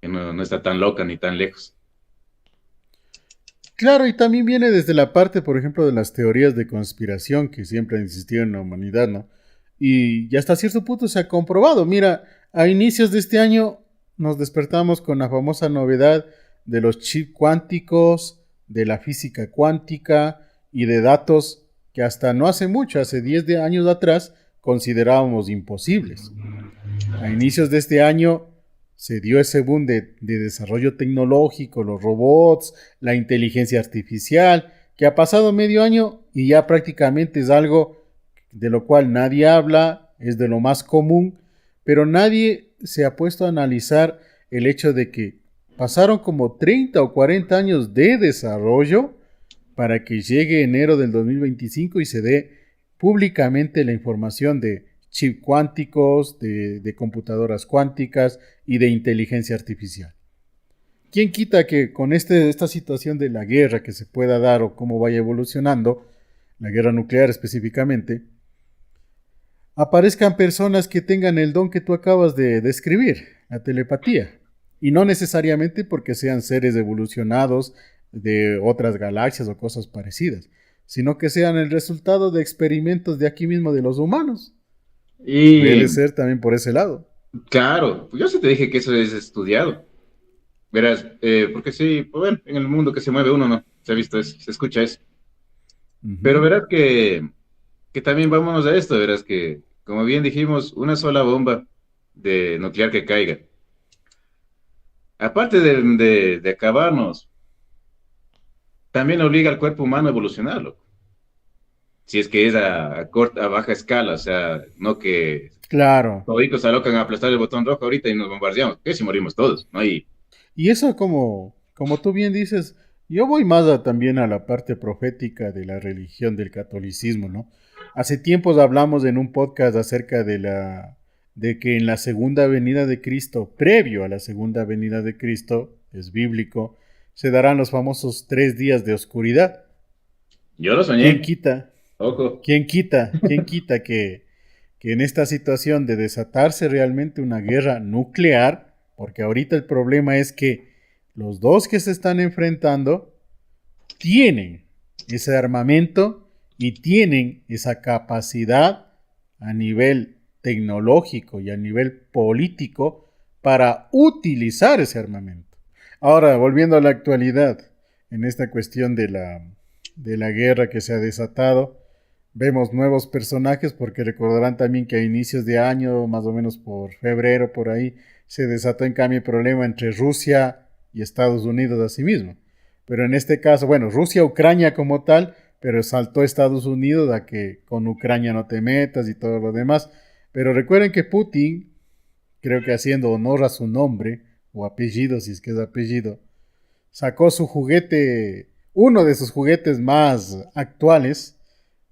que no está tan loca ni tan lejos. Claro, y también viene desde la parte, por ejemplo, de las teorías de conspiración que siempre han existido en la humanidad, ¿no? Y hasta cierto punto se ha comprobado. Mira, a inicios de este año nos despertamos con la famosa novedad de los chips cuánticos, de la física cuántica y de datos que hasta no hace mucho, hace 10 años atrás, considerábamos imposibles. A inicios de este año se dio ese boom de desarrollo tecnológico, los robots, la inteligencia artificial, que ha pasado medio año y ya prácticamente es algo de lo cual nadie habla, es de lo más común, pero nadie se ha puesto a analizar el hecho de que pasaron como 30 o 40 años de desarrollo para que llegue enero del 2025 y se dé públicamente la información de chips cuánticos, de computadoras cuánticas y de inteligencia artificial. ¿Quién quita que con esta situación de la guerra que se pueda dar o cómo vaya evolucionando, la guerra nuclear específicamente, aparezcan personas que tengan el don que tú acabas de describir, la telepatía? Y no necesariamente porque sean seres evolucionados de otras galaxias o cosas parecidas, sino que sean el resultado de experimentos de aquí mismo de los humanos. Puede Y ser también por ese lado. Claro, pues yo sí te dije que eso es estudiado. Verás, porque sí, pues bueno, en el mundo que se mueve uno, ¿no? Se ha visto eso, se escucha eso. Pero Ujú. verás que también vámonos a esto, verás que, como bien dijimos, una sola bomba de nuclear que caiga. Aparte de acabarnos, también obliga al cuerpo humano a evolucionarlo. Si es que es a corta, a baja escala, o sea, no que Claro. toditos se alocan a aplastar el botón rojo ahorita y nos bombardeamos, que si morimos todos, ¿no? Y Y eso como tú bien dices, yo voy más también a la parte profética de la religión del catolicismo, ¿no? Hace tiempos hablamos en un podcast acerca de que en la segunda venida de Cristo, previo a la segunda venida de Cristo, es bíblico, se darán los famosos 3 días de oscuridad. yo lo ¿Quién soñé, quita? ojo. ¿Quién quita que en esta situación de desatarse realmente una guerra nuclear, porque ahorita el problema es que los dos que se están enfrentando tienen ese armamento y tienen esa capacidad a nivel tecnológico y a nivel político para utilizar ese armamento. Ahora, volviendo a la actualidad, en esta cuestión de la guerra que se ha desatado, vemos nuevos personajes porque recordarán también que a inicios de año, más o menos por febrero, por ahí, se desató en cambio el problema entre Rusia y Estados Unidos a sí mismo. Pero en este caso, bueno, Rusia-Ucrania como tal, pero saltó Estados Unidos a que con Ucrania no te metas y todo lo demás. Pero recuerden que Putin, creo que haciendo honor a su nombre, o apellido, si es que es apellido, sacó su juguete, uno de sus juguetes más actuales,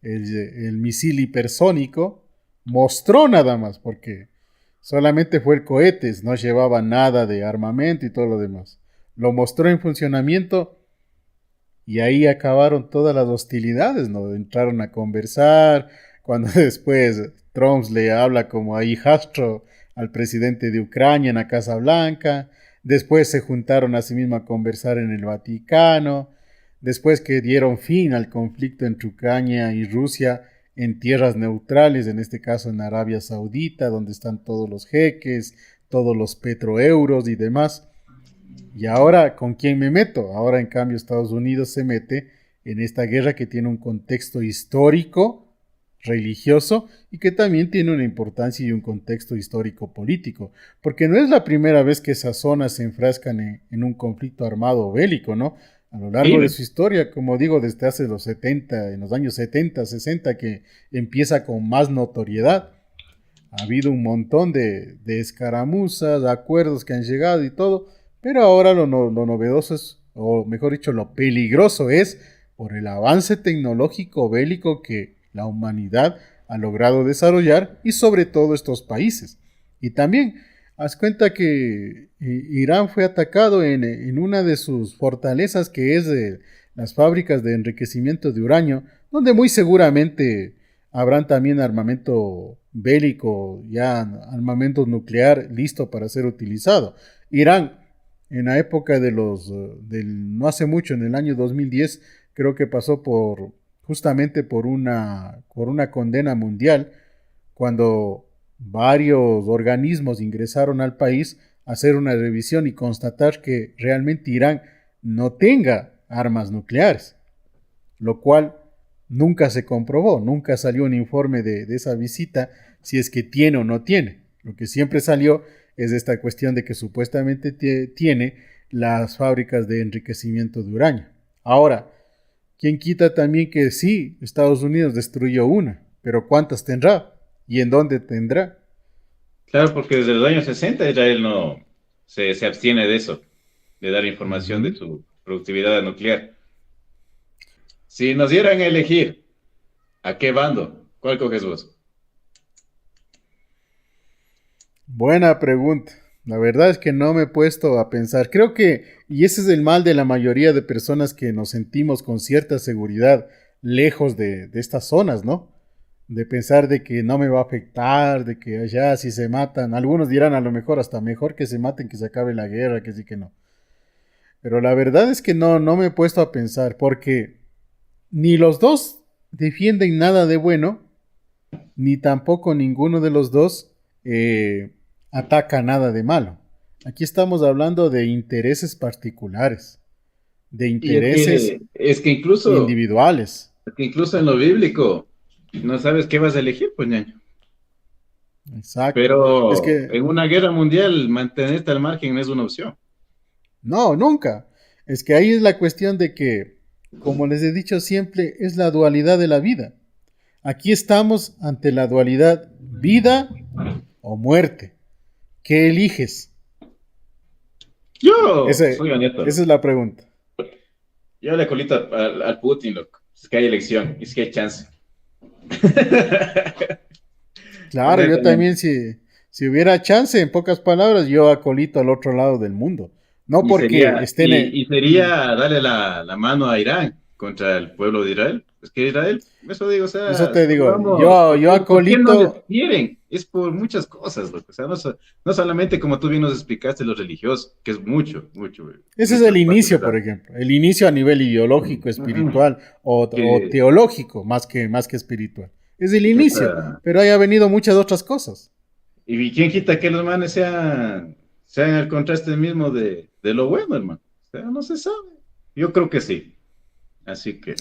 el misil hipersónico, mostró nada más, porque solamente fue el cohete, no llevaba nada de armamento y todo lo demás. Lo mostró en funcionamiento y ahí acabaron todas las hostilidades, ¿no? Entraron a conversar, cuando después Trump le habla como a hijastro al presidente de Ucrania en la Casa Blanca, después se juntaron a sí mismo a conversar en el Vaticano, después que dieron fin al conflicto entre Ucrania y Rusia en tierras neutrales, en este caso en Arabia Saudita, donde están todos los jeques, todos los petroeuros y demás. Y ahora, ¿con quién me meto? Ahora, en cambio, Estados Unidos se mete en esta guerra que tiene un contexto histórico, religioso, y que también tiene una importancia y un contexto histórico político. Porque no es la primera vez que esas zonas se enfrascan en un conflicto armado bélico, ¿no? A lo largo de Dime. su historia, como digo, desde hace los 70, en los años 70, 60, que empieza con más notoriedad. Ha habido un montón de escaramuzas, de acuerdos que han llegado y todo, pero ahora lo novedoso es, o mejor dicho, lo peligroso es por el avance tecnológico bélico que la humanidad ha logrado desarrollar y sobre todo estos países. Y también, haz cuenta que Irán fue atacado en una de sus fortalezas que es las fábricas de enriquecimiento de uranio, donde muy seguramente habrán también armamento bélico, ya armamento nuclear listo para ser utilizado. Irán, en la época no hace mucho, en el año 2010, creo que pasó justamente por una condena mundial, cuando varios organismos ingresaron al país a hacer una revisión y constatar que realmente Irán no tenga armas nucleares, lo cual nunca se comprobó, nunca salió un informe de esa visita si es que tiene o no tiene. Lo que siempre salió es esta cuestión de que supuestamente tiene las fábricas de enriquecimiento de uranio. Ahora, ¿quién quita también que sí, Estados Unidos destruyó una, pero ¿cuántas tendrá? ¿Y en dónde tendrá? Claro, porque desde los años 60 Israel no se abstiene de eso, de dar Uh información de -huh. su productividad nuclear. Si nos dieran a elegir, ¿a qué bando? ¿Cuál coges vos? Buena pregunta. La verdad es que no me he puesto a pensar. Creo que, y ese es el mal de la mayoría de personas que nos sentimos con cierta seguridad lejos de estas zonas, ¿no? De pensar de que no me va a afectar, de que allá si se matan, algunos dirán a lo mejor hasta mejor que se maten, que se acabe la guerra, que sí que no. Pero la verdad es que no me he puesto a pensar, porque ni los dos defienden nada de bueno, ni tampoco ninguno de los dos ataca nada de malo. Aquí estamos hablando de intereses particulares, de Y intereses individuales. es que incluso en lo bíblico, no sabes qué vas a elegir, pues, ñaño. Exacto. Es Pero que, en una guerra mundial, mantenerte al margen no es una opción. no, nunca. Es que ahí es la cuestión de que, como les he dicho siempre, es la dualidad de la vida. Aquí estamos ante la dualidad vida o muerte. ¿Qué eliges? Yo Ese, soy honesto, esa loco. es la pregunta. Yo le colito al Putin, loco. Es que hay elección, es que hay chance. Claro, yo Honestamente. también, si hubiera chance, en pocas palabras, yo acolito al otro lado del mundo. No porque estén... Y sería darle la mano a Irán contra el pueblo de Israel. Es que Israel, eso digo, o Eso sea, te solo digo, vamos, yo por qué no les acolito... quieren? Es por muchas cosas, loco. O sea, no solamente como tú bien nos explicaste, lo religioso, que es mucho, Ese es mucho el parte de inicio, verdad. por ejemplo. El inicio a nivel ideológico, espiritual o Que, teológico, más que espiritual. Es el que inicio, está- pero haya venido muchas otras cosas. y quién quita que los manes sean el contraste mismo de lo bueno, hermano. O sea, no se sabe. Yo creo que sí. Así que,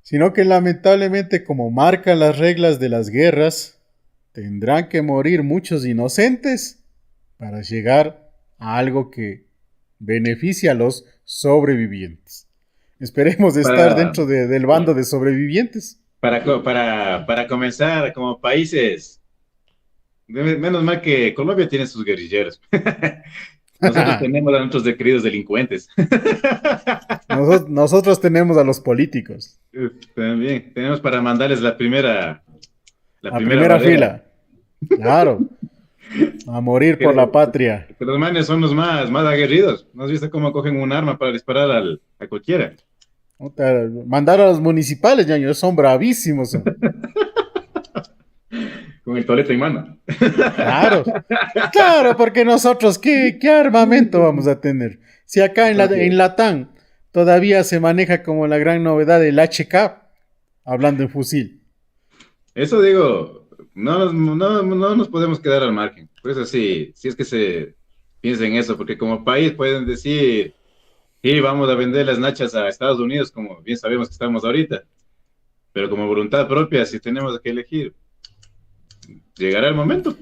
Sino que lamentablemente, como marcan las reglas de las guerras, tendrán que morir muchos inocentes para llegar a algo que beneficie a los sobrevivientes. Esperemos estar para, dentro del bando de sobrevivientes. para comenzar, como países, menos mal que Colombia tiene sus guerrilleros. Nosotros tenemos a nuestros queridos delincuentes. Nosotros tenemos a los políticos, También tenemos para mandarles la a primera primera barrera. fila, claro, a morir por la Que, patria. que los manes son los más aguerridos. ¿No has visto cómo cogen un arma para disparar a cualquiera? Puta, mandar a los municipales, ñaño, son bravísimos. Son. Con el tolete en mano. Claro, claro, porque nosotros, ¿qué armamento vamos a tener? Si acá en Entonces, Latam todavía se maneja como la gran novedad el HK, hablando en fusil. eso digo, no nos podemos quedar al margen. Por eso sí, si es que se piensa en eso, porque como país pueden decir, sí, vamos a vender las nachas a Estados Unidos, como bien sabemos que estamos ahorita, pero como voluntad propia, si tenemos que elegir, llegará el momento.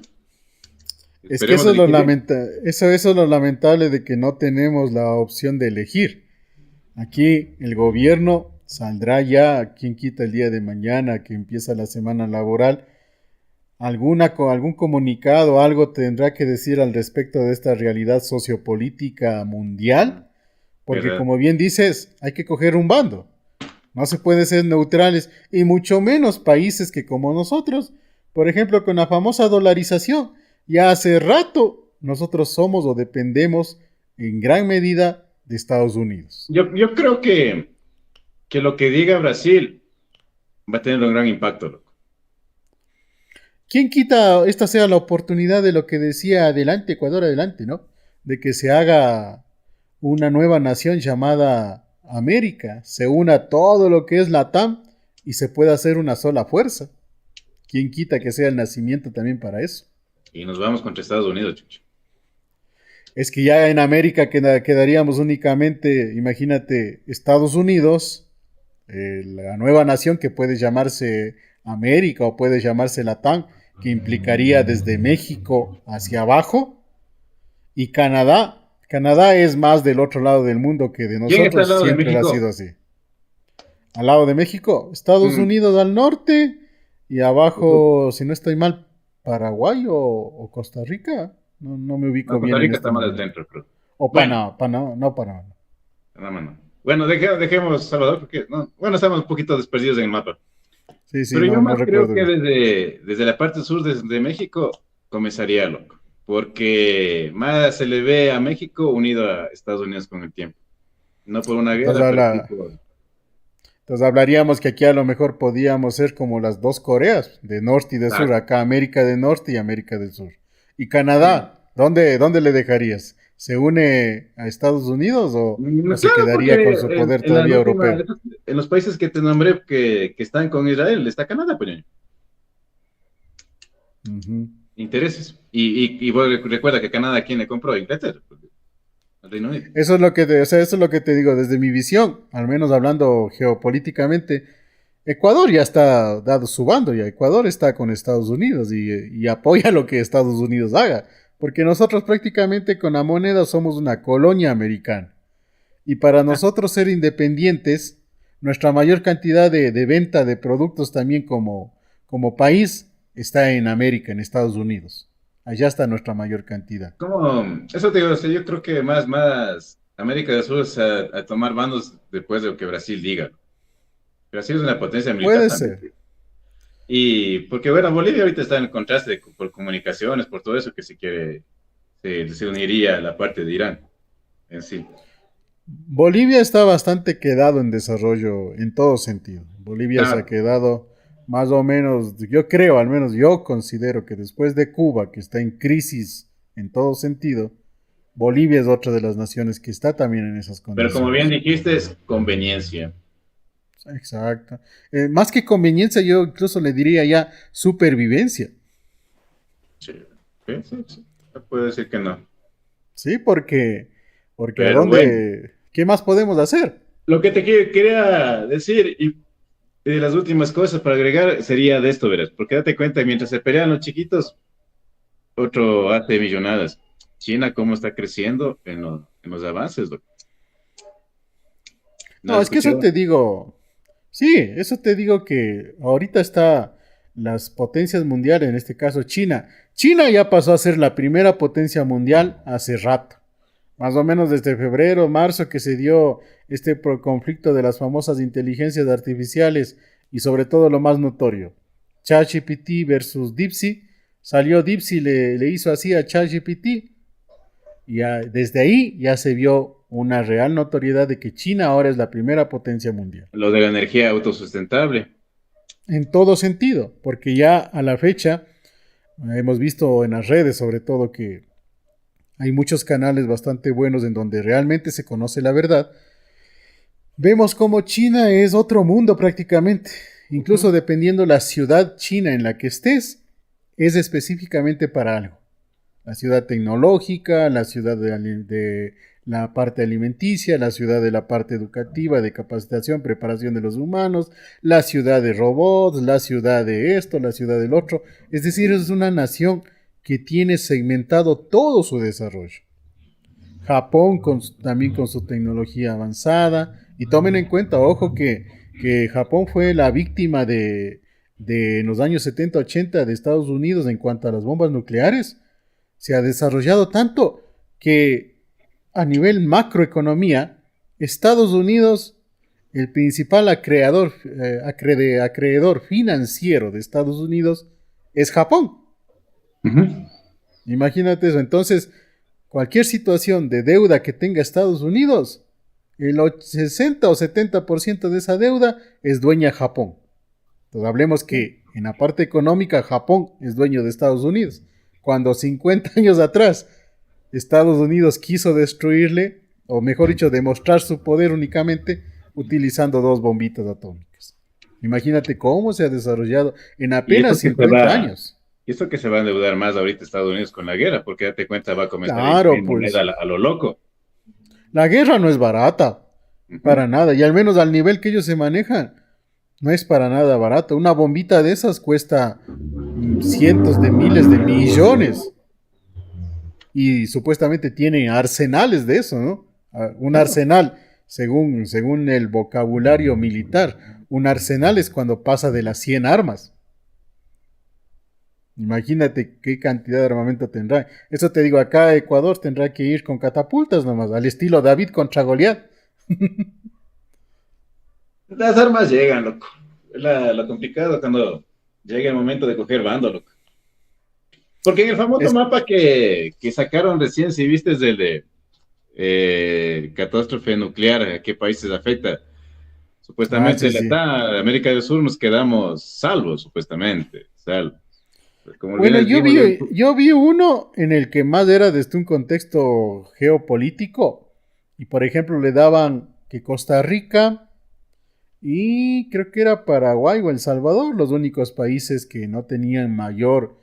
Es que Esperemos elegir bien. eso es lo lamentable de que no tenemos la opción de elegir. Aquí el gobierno saldrá ya, quien quita el día de mañana que empieza la semana laboral, algún comunicado, algo tendrá que decir al respecto de esta realidad sociopolítica mundial, porque ¿Verdad? como bien dices, hay que coger un bando. No se puede ser neutrales, y mucho menos países que como nosotros, por ejemplo, con la famosa dolarización, ya hace rato nosotros somos o dependemos en gran medida de Estados Unidos. Yo creo que lo que diga Brasil va a tener un gran impacto, loco. ¿Quién quita esta sea la oportunidad de lo que decía adelante, Ecuador adelante, ¿no? De que se haga una nueva nación llamada América, se una todo lo que es la TAM y se pueda hacer una sola fuerza. ¿Quién quita que sea el nacimiento también para eso? Y nos vamos contra Estados Unidos, chucho. Es que ya en América quedaríamos únicamente, imagínate, Estados Unidos, la nueva nación que puede llamarse América o puede llamarse Latam, que implicaría desde México hacia abajo, y Canadá. Canadá es más del otro lado del mundo que de ¿Quién está al nosotros, lado de siempre lo ha México? sido así. Al lado de México, Estados Mm, Unidos al norte y abajo, si no estoy mal, Paraguay o Costa Rica. No me no, ubico Costa bien en Rica este está más al momento. centro, creo. O Bueno, Panamá, no Panamá. no, no, no. Bueno, dejemos Salvador porque no, bueno, estamos un poquito desperdidos en el mapa. Sí, sí, Pero yo no más creo recuerdo que bien. desde la parte sur de México comenzaría, loco. Porque más se le ve a México unido a Estados Unidos con el tiempo. No por una Entonces, guerra, pero sí por... entonces hablaríamos que aquí a lo mejor podíamos ser como las dos Coreas, de norte y de sur, Exacto. acá América del Norte y América del Sur. Y Sí. Canadá, ¿dónde le dejarías? ¿Se une a Estados Unidos o se Claro, porque quedaría con su poder en las todavía últimas, europeo? en los países que te nombré que están con Israel, está Canadá, pues. Ujú. intereses. Y vos recuerda que Canadá, ¿quién le compró? Inglaterra, el Reino Unido. Eso es lo que o sea, eso es lo que te digo desde mi visión, al menos hablando geopolíticamente. Ecuador ya está dado su bando, ya Ecuador está con Estados Unidos y apoya lo que Estados Unidos haga, porque nosotros prácticamente con la moneda somos una colonia americana. Y para Ah, nosotros ser independientes, nuestra mayor cantidad de venta de productos también como país está en América, en Estados Unidos. Allá está nuestra mayor cantidad. ¿cómo? Eso te digo, o sea, yo creo que más América del Sur es a tomar bandos después de lo que Brasil diga. Brasil es una potencia militar Puede también. ser. Y porque, bueno, Bolivia ahorita está en el contraste por comunicaciones, por todo eso que se uniría a la parte de Irán en sí. Bolivia está bastante quedado en desarrollo en todo sentido. Bolivia se ha Claro, quedado más o menos, yo creo, al menos yo considero que después de Cuba, que está en crisis en todo sentido, Bolivia es otra de las naciones que está también en esas pero como bien condiciones. dijiste, es conveniencia. Exacto. Más que conveniencia, yo incluso le diría ya supervivencia. Sí, sí, sí, sí. No puedo decir que no. Sí, porque ¿a Pero bueno, dónde? ¿Qué más podemos hacer? lo que quería decir y de las últimas cosas para agregar sería de esto, verás, porque date cuenta, mientras se pelean los chiquitos, otro hace millonadas. China, cómo está creciendo en los avances, loco. ¿No No, has es que eso escuchado? te digo, sí, eso te digo que ahorita está las potencias mundiales, en este caso China. China ya pasó a ser la primera potencia mundial hace rato. Más o menos desde febrero, marzo que se dio este conflicto de las famosas inteligencias artificiales y sobre todo lo más notorio, ChatGPT versus DeepSeek. Salió DeepSeek, le hizo así a ChatGPT y desde ahí ya se vio una real notoriedad de que China ahora es la primera potencia mundial. Lo de la energía autosustentable. En todo sentido, porque ya a la fecha hemos visto en las redes sobre todo que hay muchos canales bastante buenos en donde realmente se conoce la verdad. Vemos como China es otro mundo prácticamente. Incluso Ujú. dependiendo la ciudad china en la que estés, es específicamente para algo. La ciudad tecnológica, la ciudad de la parte alimenticia, la ciudad de la parte educativa, de capacitación, preparación de los humanos, la ciudad de robots, la ciudad de esto, la ciudad del otro. Es decir, es una nación que tiene segmentado todo su desarrollo. Japón también con su tecnología avanzada. Y tomen en cuenta, ojo, que Japón fue la víctima de en los años 70-80 de Estados Unidos en cuanto a las bombas nucleares. Se ha desarrollado tanto que a nivel macroeconomía, Estados Unidos, el principal acreedor financiero de Estados Unidos, es Japón. Ujú. Imagínate eso. Entonces, cualquier situación de deuda que tenga Estados Unidos, el 60 o 70% de esa deuda es dueña Japón. Entonces, hablemos que en la parte económica Japón es dueño de Estados Unidos. Cuando 50 años atrás Estados Unidos quiso destruirle, o mejor dicho, demostrar su poder únicamente utilizando dos bombitas atómicas. Imagínate cómo se ha desarrollado en Y apenas 50 años. esto que se va a endeudar más ahorita Estados Unidos con la guerra, porque date cuenta, va a comenzar a imprimir Claro, moneda pues a lo loco. la guerra no es barata, Ujú. para nada, y al menos al nivel que ellos se manejan, no es para nada barato. Una bombita de esas cuesta cientos de miles de millones y supuestamente tiene arsenales de eso, ¿no? Un Claro. arsenal, según el vocabulario militar, un arsenal es cuando pasa de las 100 armas. Imagínate qué cantidad de armamento tendrá. Eso te digo, acá Ecuador tendrá que ir con catapultas nomás, al estilo David contra Goliat. Las armas llegan, loco. Lo complicado cuando llega el momento de coger bando, loco. Porque en el famoso Es, mapa que sacaron recién, si viste, es el de catástrofe nuclear, a qué países afecta. sí, Supuestamente sí. América del Sur nos quedamos salvos, supuestamente. Salvos. Como bien Bueno, les dijimos, yo vi uno en el que más era desde un contexto geopolítico. Y por ejemplo le daban que Costa Rica y creo que era Paraguay o El Salvador, los únicos países que no tenían mayor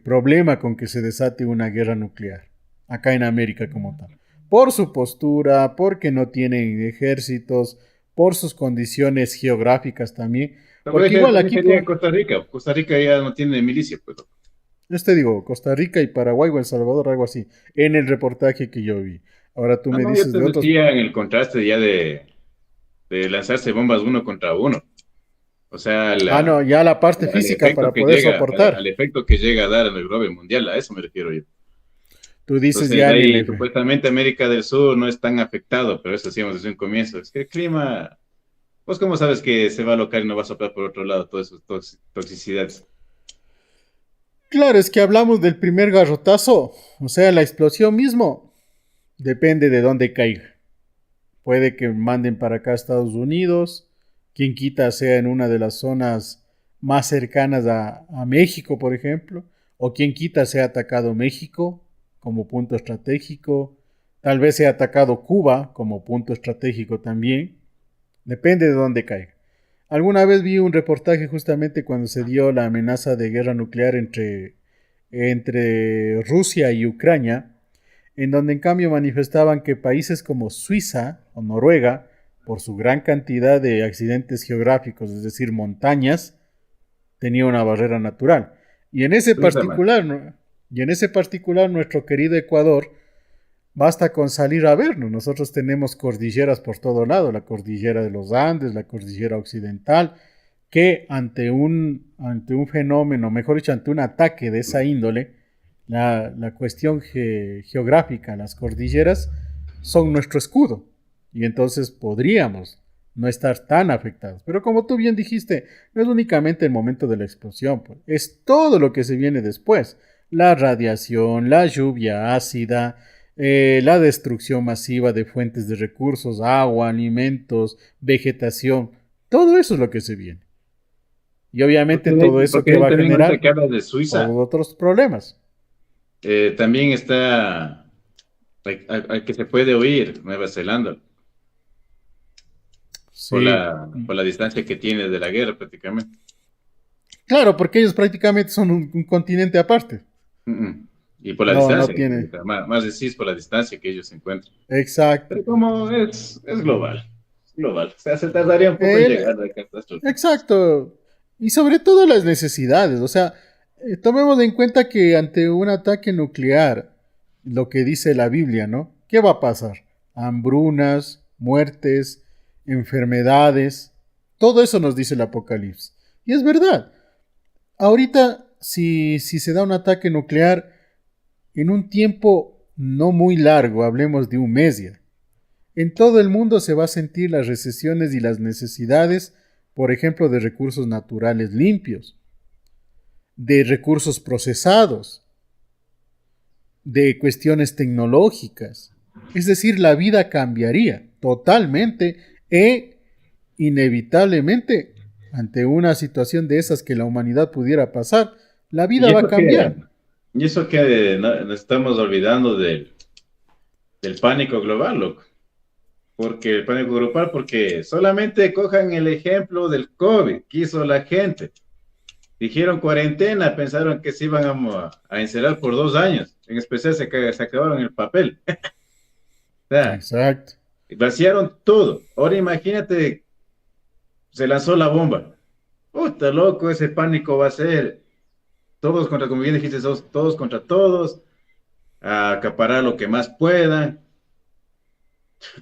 problema con que se desate una guerra nuclear, acá en América como tal. Por su postura, porque no tienen ejércitos, por sus condiciones geográficas también. También Porque igual también aquí, sería Costa Rica. Costa Rica ya no tiene milicia, pues. te digo, Costa Rica y Paraguay o El Salvador, algo así, en el reportaje que yo vi. Ahora tú No, me no, yo dices te de otros. decía en el contraste ya de lanzarse bombas uno contra uno. O sea, Ah, no, ya la parte al física efecto para que poder llega, al soportar. efecto que llega a dar en el globo mundial, a eso me refiero yo. Tú dices Entonces, ya en el ahí F. supuestamente América del Sur no es tan afectado, pero eso decíamos desde un comienzo. Es que el clima, pues, ¿cómo sabes que se va a alocar y no va a soplar por otro lado todas esas toxicidades? Claro, es que hablamos del primer garrotazo, o sea, la explosión mismo, depende de dónde caiga. Puede que manden para acá a Estados Unidos, quien quita sea en una de las zonas más cercanas a México, por ejemplo, o quien quita sea atacado México como punto estratégico, tal vez sea atacado Cuba como punto estratégico también, depende de dónde caiga. Alguna vez vi un reportaje justamente cuando se dio la amenaza de guerra nuclear entre Rusia y Ucrania, en donde en cambio manifestaban que países como Suiza o Noruega, por su gran cantidad de accidentes geográficos, es decir, montañas, tenía una barrera natural. Y en ese Suiza, man. particular, y en ese particular nuestro querido Ecuador, basta con salir a vernos. Nosotros tenemos cordilleras por todo lado, la cordillera de los Andes, la cordillera occidental, que ante un fenómeno, mejor dicho, ante un ataque de esa índole, la cuestión geográfica, las cordilleras, son nuestro escudo. Y entonces podríamos no estar tan afectados. Pero como tú bien dijiste, no es únicamente el momento de la explosión, pues, es todo lo que se viene después. La radiación, la lluvia ácida, la destrucción masiva de fuentes de recursos, agua, alimentos, vegetación, todo eso es lo que se viene. Y obviamente todo eso Porque que ahí va a también ahorita generar que hablas de todos Suiza, otros problemas. también está al que se puede oír Nueva Zelanda Sí, por la distancia que tiene de la guerra prácticamente. claro, porque ellos prácticamente son un continente aparte. Mm, mm. Y por la No, no distancia, tiene. más decís por la distancia que ellos se encuentran. Exacto. Pero como es global, es global. O sea, se tardaría un poco en El, llegar a la catástrofe. exacto. Y sobre todo las necesidades. O sea, tomemos en cuenta que ante un ataque nuclear, lo que dice la Biblia, ¿no? ¿Qué va a pasar? Hambrunas, muertes, enfermedades. Todo eso nos dice el Apocalipsis. Y es verdad. Ahorita, si se da un ataque nuclear en un tiempo no muy largo, hablemos de un mes ya, en todo el mundo se va a sentir las recesiones y las necesidades, por ejemplo, de recursos naturales limpios, de recursos procesados, de cuestiones tecnológicas. Es decir, la vida cambiaría totalmente e inevitablemente ante una situación de esas que la humanidad pudiera pasar, la vida Y va a eso que, cambiar. y eso que nos estamos olvidando del pánico global, loco. Porque el pánico global, porque solamente cojan el ejemplo del COVID que hizo la gente. Dijeron cuarentena, pensaron que se iban a encerrar por 2 años. En especial se acabaron el papel. O sea, Exacto. vaciaron todo. Ahora imagínate, se lanzó la bomba. Puta, loco, ese pánico va a ser todos contra, como bien dijiste, todos contra todos, a acaparar lo que más puedan.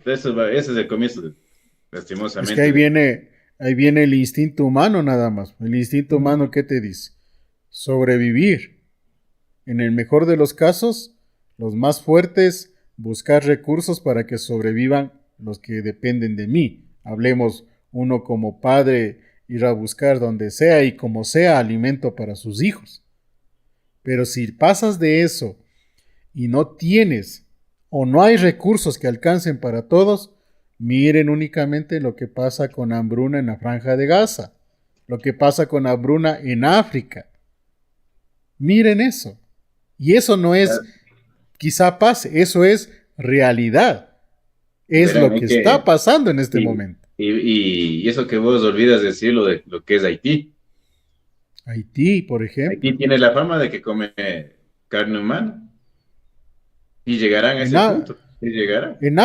Ese es el comienzo, Es que lastimosamente, de... ahí viene el instinto humano nada más. El instinto humano, ¿qué te dice? Sobrevivir. En el mejor de los casos, los más fuertes, buscar recursos para que sobrevivan los que dependen de mí. Hablemos uno como padre, ir a buscar donde sea y como sea alimento para sus hijos. Pero si pasas de eso y no tienes o no hay recursos que alcancen para todos, miren únicamente lo que pasa con hambruna en la franja de Gaza, lo que pasa con hambruna en África. Miren eso. Y eso no es quizá pase, eso es realidad. Es Verán, lo hay que está que... pasando en este Y, momento. y eso que vos olvidas decir lo de lo que es Haití. Haití, por ejemplo. Haití tiene la fama de que come carne humana y llegarán a En, ese A- punto. Sí llegarán. en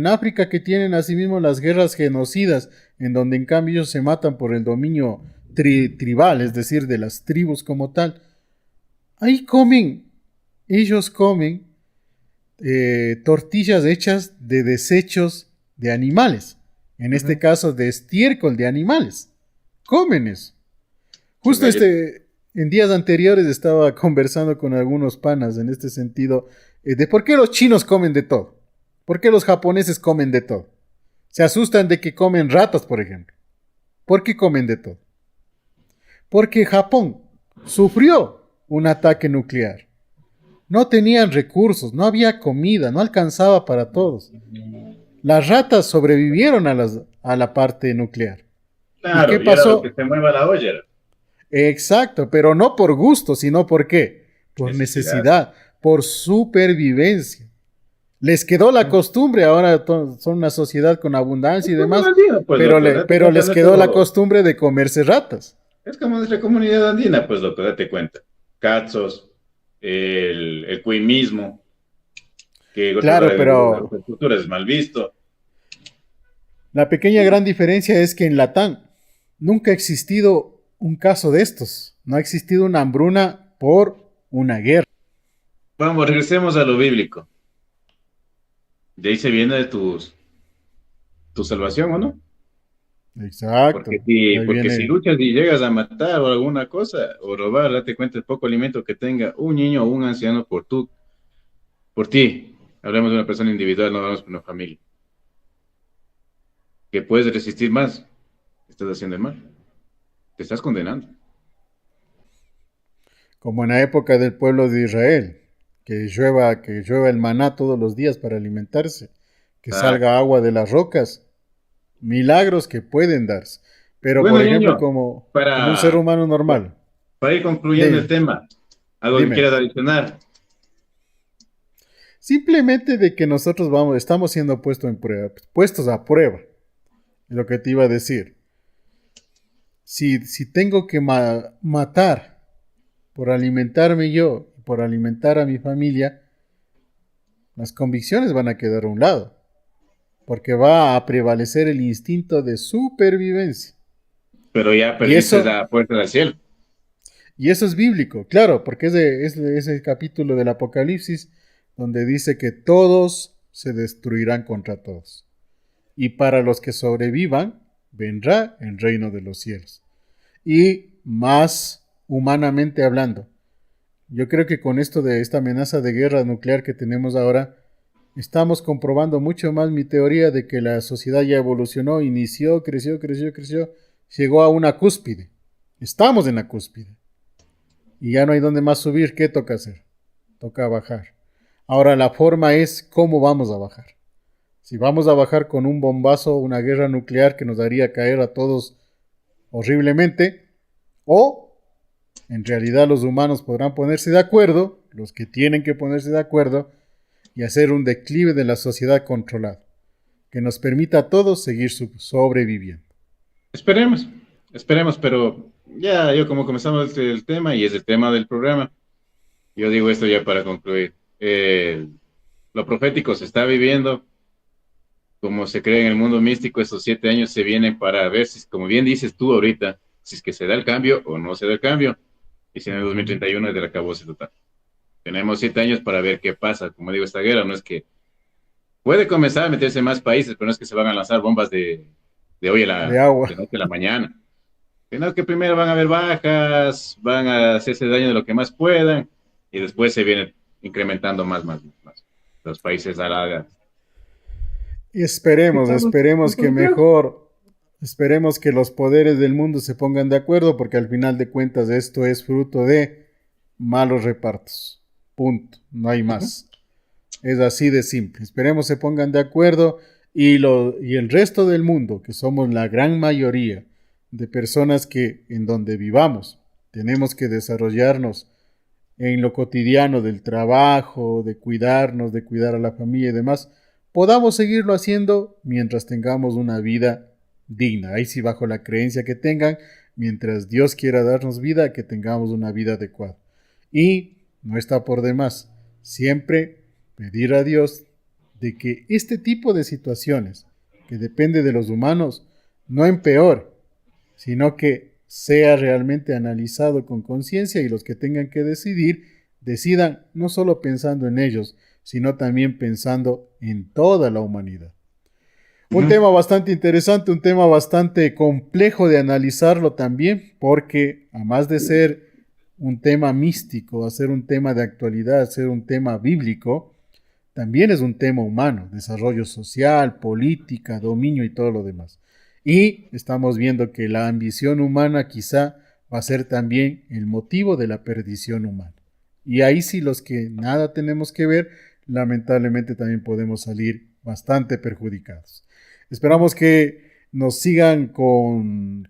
África que tienen asimismo las guerras genocidas, en donde en cambio ellos se matan por el dominio tribal, es decir, de las tribus como tal. Ahí ellos comen tortillas hechas de desechos de animales, en este Ujú. caso de estiércol de animales. Comen eso. Su Justo galleta. en días anteriores estaba conversando con algunos panas en este sentido, de por qué los chinos comen de todo, por qué los japoneses comen de todo. Se asustan de que comen ratas, por ejemplo. ¿Por qué comen de todo? Porque Japón sufrió un ataque nuclear. No tenían recursos, no había comida, no alcanzaba para todos. Las ratas sobrevivieron a la parte nuclear. ¿Y qué Claro, y era lo que pasó? se mueva la olla. Exacto, pero no por gusto, sino por qué? Por Necesidad. necesidad, por supervivencia. Les quedó la costumbre, ahora son una sociedad con abundancia Es y como demás, andina, pues, loco, date pero cuenta les quedó la costumbre de comerse ratas. es como nuestra comunidad andina, pues, loco, date cuenta. Cazos, el cuy mismo, que en otras Claro, áreas de pero otras culturas es mal visto. la pequeña gran diferencia es que en Latam nunca ha existido un caso de estos. No ha existido una hambruna por una guerra. Vamos, regresemos a lo bíblico. De ahí se viene de tu salvación, ¿o no? Exacto. Ahí Porque si viene. luchas y llegas a matar o alguna cosa, o robar, date cuenta el poco alimento que tenga un niño o un anciano por ti. Hablemos de una persona individual, no hablamos de una familia. Que puedes resistir más, estás haciendo el mal, te estás condenando. Como en la época del pueblo de Israel, que llueva el maná todos los días para alimentarse, que salga Exacto. agua de las rocas, milagros que pueden darse. Pero, Bueno, por ejemplo, ñaño, como un ser para, humano normal, para ir concluyendo el de, tema, algo que dime, quieras adicionar. simplemente de que nosotros estamos siendo puestos a prueba, es lo que te iba a decir. Si tengo que matar por alimentarme yo, por alimentar a mi familia, las convicciones van a quedar a un lado, porque va a prevalecer el instinto de supervivencia. Pero ya Y perdiste eso, la puerta del cielo. y eso es bíblico, claro, porque es el capítulo del Apocalipsis donde dice que todos se destruirán contra todos. Y para los que sobrevivan, vendrá el reino de los cielos. Y más humanamente hablando, yo creo que con esto de esta amenaza de guerra nuclear que tenemos ahora, estamos comprobando mucho más mi teoría de que la sociedad ya evolucionó, inició, creció, creció, creció, llegó a una cúspide. Estamos en la cúspide. Y ya no hay donde más subir. ¿Qué toca hacer? Toca bajar. Ahora la forma es cómo vamos a bajar. Si vamos a bajar con un bombazo, una guerra nuclear que nos haría caer a todos horriblemente, o en realidad los humanos podrán ponerse de acuerdo, los que tienen que ponerse de acuerdo, y hacer un declive de la sociedad controlado, que nos permita a todos seguir sobreviviendo. Esperemos, esperemos, pero ya yo como comenzamos el tema y es el tema del programa, yo digo esto ya para concluir. Lo profético se está viviendo, como se cree en el mundo místico, esos 7 años se vienen para ver si, como bien dices tú ahorita, si es que se da el cambio o no se da el cambio, y si en el Ujú. 2031 es del acabose total. Tenemos 7 años para ver qué pasa. Como digo, esta guerra no es que puede comenzar a meterse en más países, pero no es que se van a lanzar bombas de hoy a De de agua. noche a la mañana. Sino que primero van a haber bajas, van a hacerse daño de lo que más puedan, y después se viene incrementando más. Los países árabes. Y esperemos que Estamos claros. mejor, esperemos que los poderes del mundo se pongan de acuerdo, porque al final de cuentas esto es fruto de malos repartos. Punto. No hay Ujú. más. Es así de simple. Esperemos se pongan de acuerdo y el resto del mundo, que somos la gran mayoría de personas que en donde vivamos tenemos que desarrollarnos en lo cotidiano del trabajo, de cuidarnos, de cuidar a la familia y demás, podamos seguirlo haciendo mientras tengamos una vida digna. Ahí sí bajo la creencia que tengan, mientras Dios quiera darnos vida, que tengamos una vida adecuada. Y no está por demás siempre pedir a Dios de que este tipo de situaciones, que depende de los humanos, no empeore, sino que sea realmente analizado con conciencia y los que tengan que decidir, decidan no solo pensando en ellos, sino también pensando en toda la humanidad. Un tema bastante interesante, un tema bastante complejo de analizarlo también, porque además de ser un tema místico, a ser un tema de actualidad, a ser un tema bíblico, también es un tema humano, desarrollo social, política, dominio y todo lo demás. Y estamos viendo que la ambición humana quizá va a ser también el motivo de la perdición humana. Y ahí sí los que nada tenemos que ver, lamentablemente también podemos salir bastante perjudicados. Esperamos que nos sigan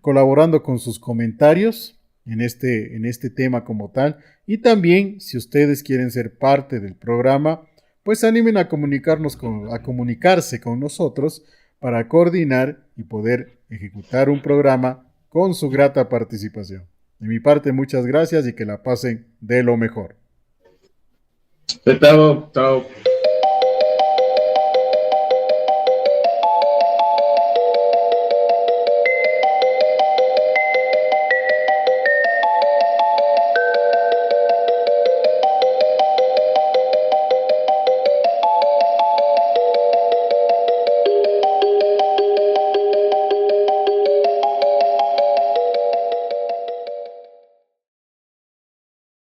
colaborando con sus comentarios en este tema como tal. Y también, si ustedes quieren ser parte del programa, pues se animen a comunicarse con nosotros para coordinar y poder ejecutar un programa con su grata participación. De mi parte, muchas gracias y que la pasen de lo mejor. Chao, chao.